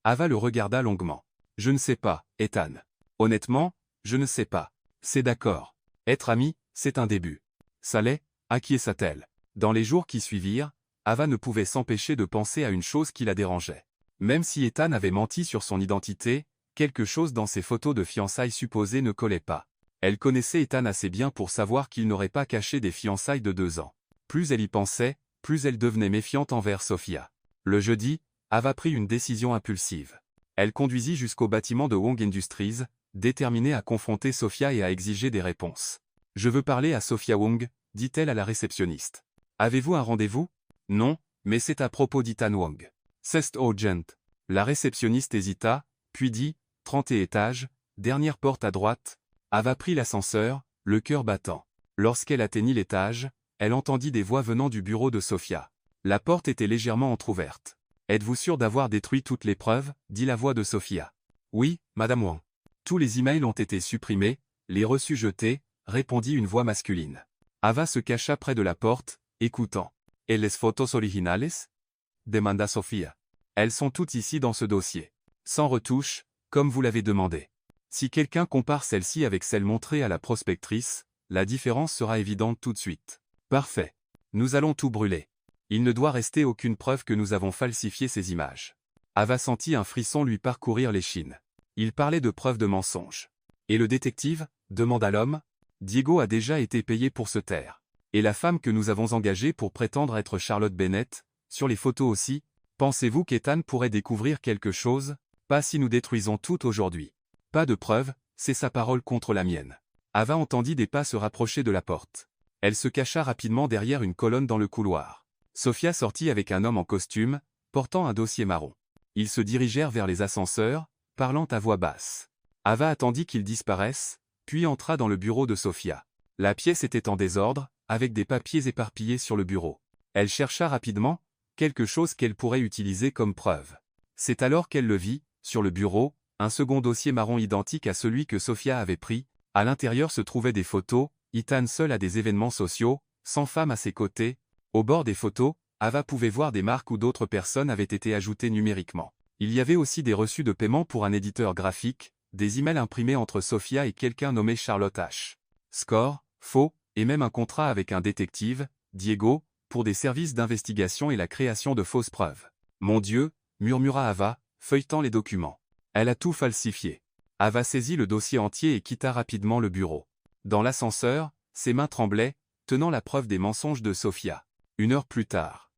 Ava le regarda longuement. Je ne sais pas, Ethan. Honnêtement, je ne sais pas. C'est d'accord. Être ami, c'est un début. Ça l'est, acquiesça-t-elle. Dans les jours qui suivirent, Ava ne pouvait s'empêcher de penser à une chose qui la dérangeait. Même si Ethan avait menti sur son identité, quelque chose dans ses photos de fiançailles supposées ne collait pas. Elle connaissait Ethan assez bien pour savoir qu'il n'aurait pas caché des fiançailles de 2 ans. Plus elle y pensait, plus elle devenait méfiante envers Sophia. Le jeudi, Ava prit une décision impulsive. Elle conduisit jusqu'au bâtiment de Wong Industries, déterminée à confronter Sophia et à exiger des réponses. « Je veux parler à Sophia Wong », dit-elle à la réceptionniste. « Avez-vous un rendez-vous ?»« Non, mais c'est à propos d'Ethan Wong. »« C'est urgent. » La réceptionniste hésita, puis dit, « 30 étages, dernière porte à droite. » Ava prit l'ascenseur, le cœur battant. Lorsqu'elle atteignit l'étage, elle entendit des voix venant du bureau de Sophia. La porte était légèrement entr'ouverte. « Êtes-vous sûr d'avoir détruit toutes les preuves ?» dit la voix de Sophia. « Oui, Madame Wang. Tous les emails ont été supprimés, les reçus jetés, » répondit une voix masculine. Ava se cacha près de la porte, écoutant. « Et les photos originales ?» demanda Sophia. « Elles sont toutes ici dans ce dossier. Sans retouche, comme vous l'avez demandé. Si quelqu'un compare celle-ci avec celle montrée à la prospectrice, la différence sera évidente tout de suite. » Parfait. Nous allons tout brûler. Il ne doit rester aucune preuve que nous avons falsifié ces images. Ava sentit un frisson lui parcourir l'échine. Il parlait de preuves de mensonge. Et le détective ? Demanda l'homme. Diego a déjà été payé pour se taire. Et la femme que nous avons engagée pour prétendre être Charlotte Bennett, sur les photos aussi, pensez-vous qu'Ethan pourrait découvrir quelque chose ? Pas si nous détruisons tout aujourd'hui. Pas de preuves, c'est sa parole contre la mienne. Ava entendit des pas se rapprocher de la porte. Elle se cacha rapidement derrière une colonne dans le couloir. Sophia sortit avec un homme en costume, portant un dossier marron. Ils se dirigèrent vers les ascenseurs, parlant à voix basse. Ava attendit qu'ils disparaissent, puis entra dans le bureau de Sophia. La pièce était en désordre, avec des papiers éparpillés sur le bureau. Elle chercha rapidement quelque chose qu'elle pourrait utiliser comme preuve. C'est alors qu'elle le vit, sur le bureau, un second dossier marron identique à celui que Sophia avait pris. À l'intérieur se trouvaient des photos, Ethan seul à des événements sociaux, sans femme à ses côtés. Au bord des photos, Ava pouvait voir des marques où d'autres personnes avaient été ajoutées numériquement. Il y avait aussi des reçus de paiement pour un éditeur graphique, des emails imprimés entre Sophia et quelqu'un nommé Charlotte H. Score, faux, et même un contrat avec un détective, Diego, pour des services d'investigation et la création de fausses preuves. « Mon Dieu !» murmura Ava, feuilletant les documents. Elle a tout falsifié. Ava saisit le dossier entier et quitta rapidement le bureau. Dans l'ascenseur, ses mains tremblaient, tenant la preuve des mensonges de Sophia. 1 heure plus tard.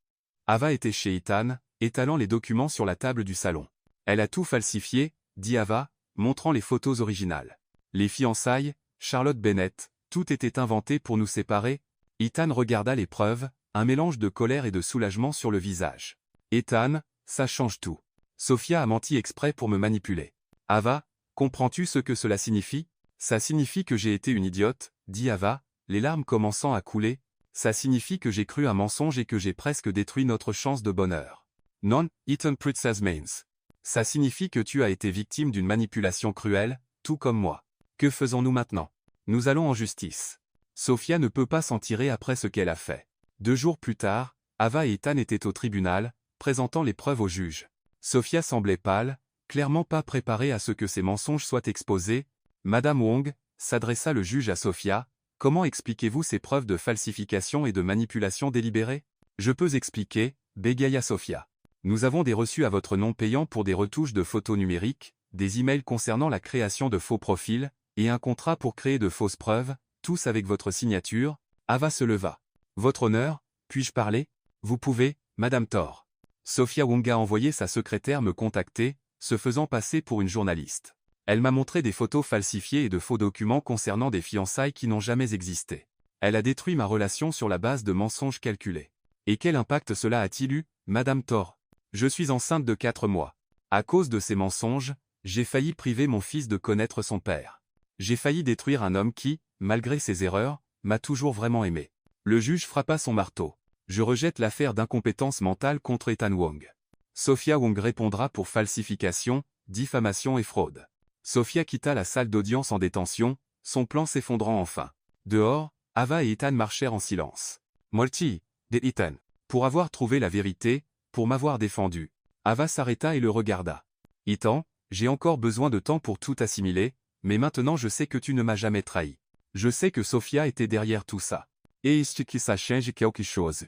Ava était chez Ethan, étalant les documents sur la table du salon. Elle a tout falsifié, dit Ava, montrant les photos originales. Les fiançailles, Charlotte Bennett, tout était inventé pour nous séparer. Ethan regarda les preuves, un mélange de colère et de soulagement sur le visage. Ethan, ça change tout. Sophia a menti exprès pour me manipuler. Ava, comprends-tu ce que cela signifie ? Ça signifie que j'ai été une idiote, dit Ava, les larmes commençant à couler. Ça signifie que j'ai cru un mensonge et que j'ai presque détruit notre chance de bonheur. Non, Ethan Princess Mains. Ça signifie que tu as été victime d'une manipulation cruelle, tout comme moi. Que faisons-nous maintenant ? Nous allons en justice. Sophia ne peut pas s'en tirer après ce qu'elle a fait. 2 jours plus tard, Ava et Ethan étaient au tribunal, présentant les preuves au juge. Sophia semblait pâle, clairement pas préparée à ce que ses mensonges soient exposés. Madame Wong, s'adressa le juge à Sophia, comment expliquez-vous ces preuves de falsification et de manipulation délibérée ? Je peux expliquer, bégaya Sophia. Nous avons des reçus à votre nom payant pour des retouches de photos numériques, des emails concernant la création de faux profils, et un contrat pour créer de fausses preuves, tous avec votre signature. Ava se leva. Votre honneur, puis-je parler ? Vous pouvez, Madame Thor. Sophia Wong a envoyé sa secrétaire me contacter, se faisant passer pour une journaliste. Elle m'a montré des photos falsifiées et de faux documents concernant des fiançailles qui n'ont jamais existé. Elle a détruit ma relation sur la base de mensonges calculés. Et quel impact cela a-t-il eu, Madame Thor ? Je suis enceinte de 4 mois. À cause de ces mensonges, j'ai failli priver mon fils de connaître son père. J'ai failli détruire un homme qui, malgré ses erreurs, m'a toujours vraiment aimé. Le juge frappa son marteau. Je rejette l'affaire d'incompétence mentale contre Ethan Wong. Sophia Wong répondra pour falsification, diffamation et fraude. Sophia quitta la salle d'audience en détention, son plan s'effondrant enfin. Dehors, Ava et Ethan marchèrent en silence. Molti, dit Ethan. Pour avoir trouvé la vérité, pour m'avoir défendu. Ava s'arrêta et le regarda. Ethan, j'ai encore besoin de temps pour tout assimiler, mais maintenant je sais que tu ne m'as jamais trahi. Je sais que Sophia était derrière tout ça. Et est-ce que ça change quelque chose?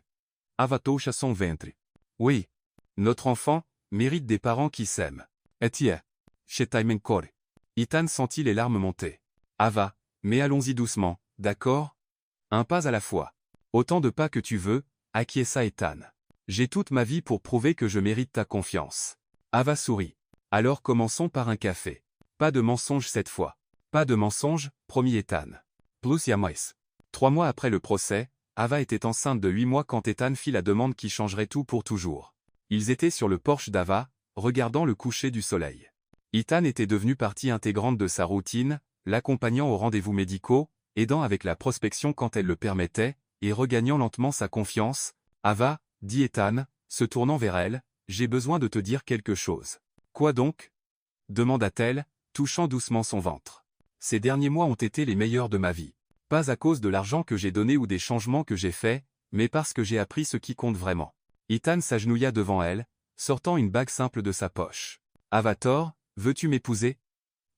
Ava toucha son ventre. Oui. Notre enfant mérite des parents qui s'aiment. Et tiens, chez Time encore. Ethan sentit les larmes monter. Ava, Mais allons-y doucement, d'accord? Un pas à la fois. Autant de pas que tu veux, acquiesça Ethan. J'ai toute ma vie pour prouver que je mérite ta confiance. Ava sourit. Alors commençons par un café. Pas de mensonge cette fois. Pas de mensonge, promit Ethan. Plus jamais. 3 mois après le procès, Ava était enceinte de 8 mois quand Ethan fit la demande qui changerait tout pour toujours. Ils étaient sur le porche d'Ava, regardant le coucher du soleil. Ethan était devenu partie intégrante de sa routine, l'accompagnant aux rendez-vous médicaux, aidant avec la prospection quand elle le permettait, et regagnant lentement sa confiance. Ava, dit Ethan, se tournant vers elle, j'ai besoin de te dire quelque chose. Quoi donc? Demanda-t-elle, touchant doucement son ventre. Ces derniers mois ont été les meilleurs de ma vie. Pas à cause de l'argent que j'ai donné ou des changements que j'ai faits, mais parce que j'ai appris ce qui compte vraiment. Ethan s'agenouilla devant elle, sortant une bague simple de sa poche. Avatar, veux-tu m'épouser?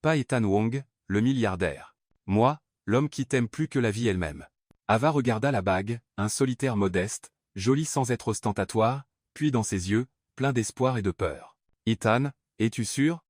Pas Ethan Wong, le milliardaire. Moi, l'homme qui t'aime plus que la vie elle-même. Ava regarda la bague, un solitaire modeste, joli sans être ostentatoire, puis dans ses yeux, plein d'espoir et de peur. Ethan, es-tu sûr?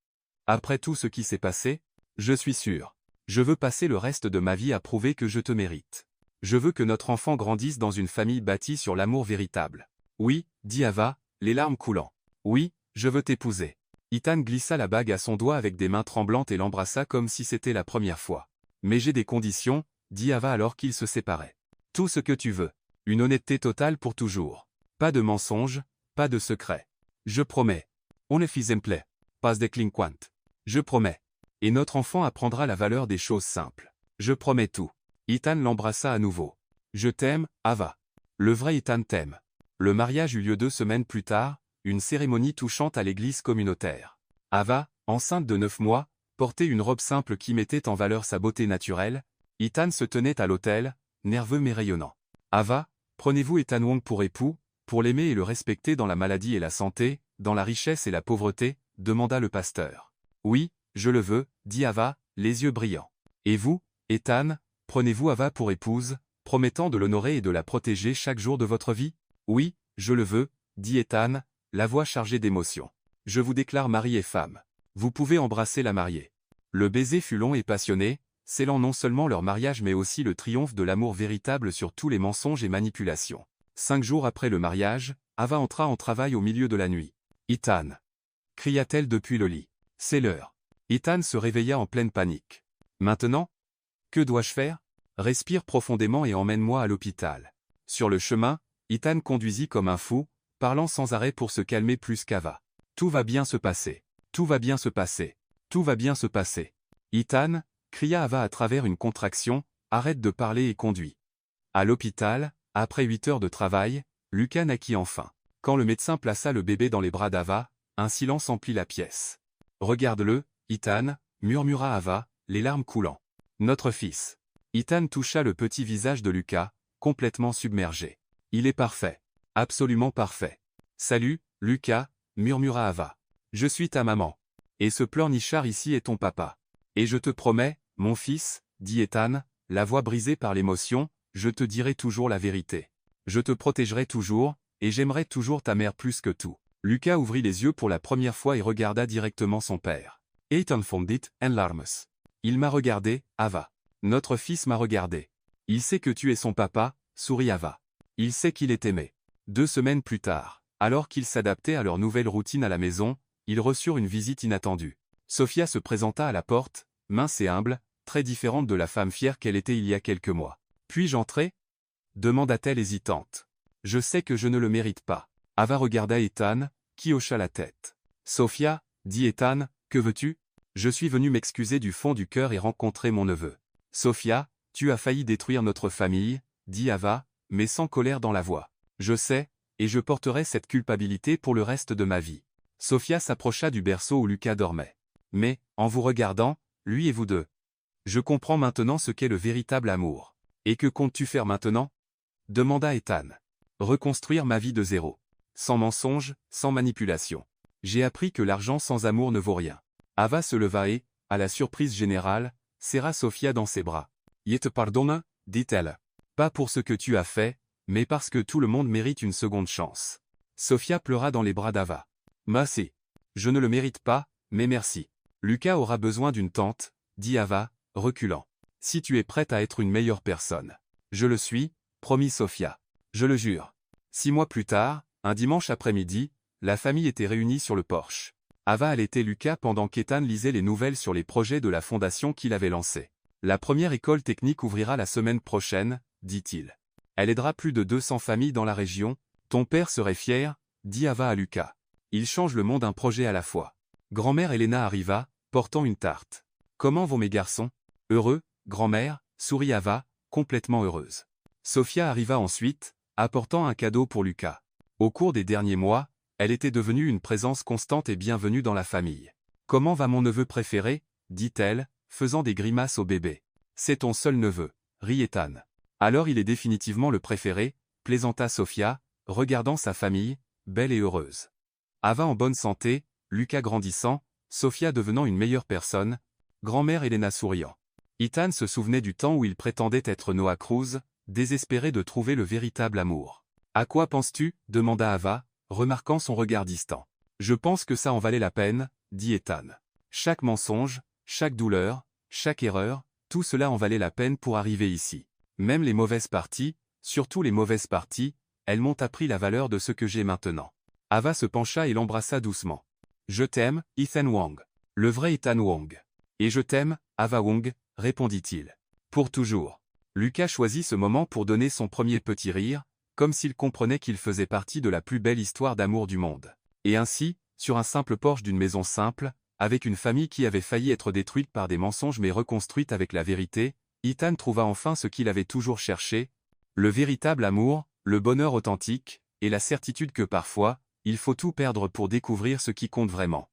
Après tout ce qui s'est passé? Je suis sûr. Je veux passer le reste de ma vie à prouver que je te mérite. Je veux que notre enfant grandisse dans une famille bâtie sur l'amour véritable. Oui, dit Ava, les larmes coulant. Oui, je veux t'épouser. Ethan glissa la bague à son doigt avec des mains tremblantes et l'embrassa comme si c'était la première fois. Mais j'ai des conditions, dit Ava alors qu'ils se séparaient. Tout ce que tu veux. Une honnêteté totale pour toujours. Pas de mensonges, pas de secrets. Je promets. On est exemplaire. Pas délinquant. Je promets. Et notre enfant apprendra la valeur des choses simples. Je promets tout. Ethan l'embrassa à nouveau. Je t'aime, Ava. Le vrai Ethan t'aime. Le mariage eut lieu 2 semaines plus tard, une cérémonie touchante à l'église communautaire. Ava, enceinte de 9 mois, portait une robe simple qui mettait en valeur sa beauté naturelle. Ethan se tenait à l'autel, nerveux mais rayonnant. Ava, prenez-vous Ethan Wong pour époux, pour l'aimer et le respecter dans la maladie et la santé, dans la richesse et la pauvreté, demanda le pasteur. Oui, je le veux, dit Ava, les yeux brillants. Et vous, Ethan, prenez-vous Ava pour épouse, promettant de l'honorer et de la protéger chaque jour de votre vie? Oui, je le veux, dit Ethan, la voix chargée d'émotion. Je vous déclare mari et femme. Vous pouvez embrasser la mariée. Le baiser fut long et passionné, scellant non seulement leur mariage mais aussi le triomphe de l'amour véritable sur tous les mensonges et manipulations. 5 jours après le mariage, Ava entra en travail au milieu de la nuit. Ethan, cria-t-elle depuis le lit. C'est l'heure. Ethan se réveilla en pleine panique. Maintenant? Que dois-je faire? Respire profondément et emmène-moi à l'hôpital. Sur le chemin, Ethan conduisit comme un fou, parlant sans arrêt pour se calmer plus qu'Ava. Tout va bien se passer. Tout va bien se passer. Tout va bien se passer. Ethan, cria Ava à travers une contraction, arrête de parler et conduis. À l'hôpital, après 8 heures de travail, Lucas naquit enfin. Quand le médecin plaça le bébé dans les bras d'Ava, un silence emplit la pièce. Regarde-le, Ethan, murmura Ava, les larmes coulant. Notre fils. Ethan toucha le petit visage de Lucas, complètement submergé. Il est parfait. Absolument parfait. Salut, Lucas, murmura Ava. Je suis ta maman. Et ce pleurnichard ici est ton papa. Et je te promets, mon fils, dit Ethan, la voix brisée par l'émotion, je te dirai toujours la vérité. Je te protégerai toujours, et j'aimerai toujours ta mère plus que tout. Lucas ouvrit les yeux pour la première fois et regarda directement son père. Ethan fondit en larmes. Il m'a regardé, Ava. Notre fils m'a regardé. Il sait que tu es son papa, sourit Ava. Il sait qu'il est aimé. 2 semaines plus tard, alors qu'ils s'adaptaient à leur nouvelle routine à la maison, ils reçurent une visite inattendue. Sophia se présenta à la porte, mince et humble, très différente de la femme fière qu'elle était il y a quelques mois. Puis-je entrer? Demanda-t-elle hésitante. Je sais que je ne le mérite pas. Ava regarda Ethan, qui hocha la tête. Sophia, dit Ethan, que veux-tu? Je suis venu m'excuser du fond du cœur et rencontrer mon neveu. Sophia, tu as failli détruire notre famille, dit Ava, mais sans colère dans la voix. Je sais, et je porterai cette culpabilité pour le reste de ma vie. Sophia s'approcha du berceau où Lucas dormait. Mais, en vous regardant, lui et vous deux. Je comprends maintenant ce qu'est le véritable amour. Et que comptes-tu faire maintenant? Demanda Ethan. Reconstruire ma vie de zéro. Sans mensonge, sans manipulation. J'ai appris que l'argent sans amour ne vaut rien. Ava se leva et, à la surprise générale, serra Sophia dans ses bras. Je te pardonne, dit-elle. Pas pour ce que tu as fait, mais parce que tout le monde mérite une seconde chance. Sophia pleura dans les bras d'Ava. Merci. Je ne le mérite pas, mais merci. Lucas aura besoin d'une tante, dit Ava, reculant. Si tu es prête à être une meilleure personne. Je le suis, promis Sofia. Je le jure. 6 mois plus tard, un dimanche après-midi, la famille était réunie sur le porche. Ava allaitait Lucas pendant qu'Ethan lisait les nouvelles sur les projets de la fondation qu'il avait lancée. La première école technique ouvrira la semaine prochaine, dit-il. Elle aidera plus de 200 familles dans la région. Ton père serait fier, dit Ava à Lucas. Il change le monde un projet à la fois. Grand-mère Elena arriva, portant une tarte. Comment vont mes garçons? Heureux, grand-mère, sourit Ava, complètement heureuse. Sofia arriva ensuite, apportant un cadeau pour Lucas. Au cours des derniers mois, elle était devenue une présence constante et bienvenue dans la famille. Comment va mon neveu préféré? Dit-elle, faisant des grimaces au bébé. C'est ton seul neveu, rit Ethan. Alors il est définitivement le préféré, plaisanta Sofia, regardant sa famille, belle et heureuse. Ava en bonne santé, Lucas grandissant, Sofia devenant une meilleure personne, grand-mère Elena souriant. Ethan se souvenait du temps où il prétendait être Noah Cruz, désespéré de trouver le véritable amour. À quoi penses-tu? Demanda Ava, remarquant son regard distant. Je pense que ça en valait la peine, dit Ethan. Chaque mensonge, chaque douleur, chaque erreur, tout cela en valait la peine pour arriver ici. Même les mauvaises parties, surtout les mauvaises parties, elles m'ont appris la valeur de ce que j'ai maintenant. Ava se pencha et l'embrassa doucement. Je t'aime, Ethan Wong. Le vrai Ethan Wong. Et je t'aime, Ava Wong, répondit-il. Pour toujours. Lucas choisit ce moment pour donner son premier petit rire, comme s'il comprenait qu'il faisait partie de la plus belle histoire d'amour du monde. Et ainsi, sur un simple porche d'une maison simple, avec une famille qui avait failli être détruite par des mensonges mais reconstruite avec la vérité, Ethan trouva enfin ce qu'il avait toujours cherché, le véritable amour, le bonheur authentique, et la certitude que parfois, il faut tout perdre pour découvrir ce qui compte vraiment.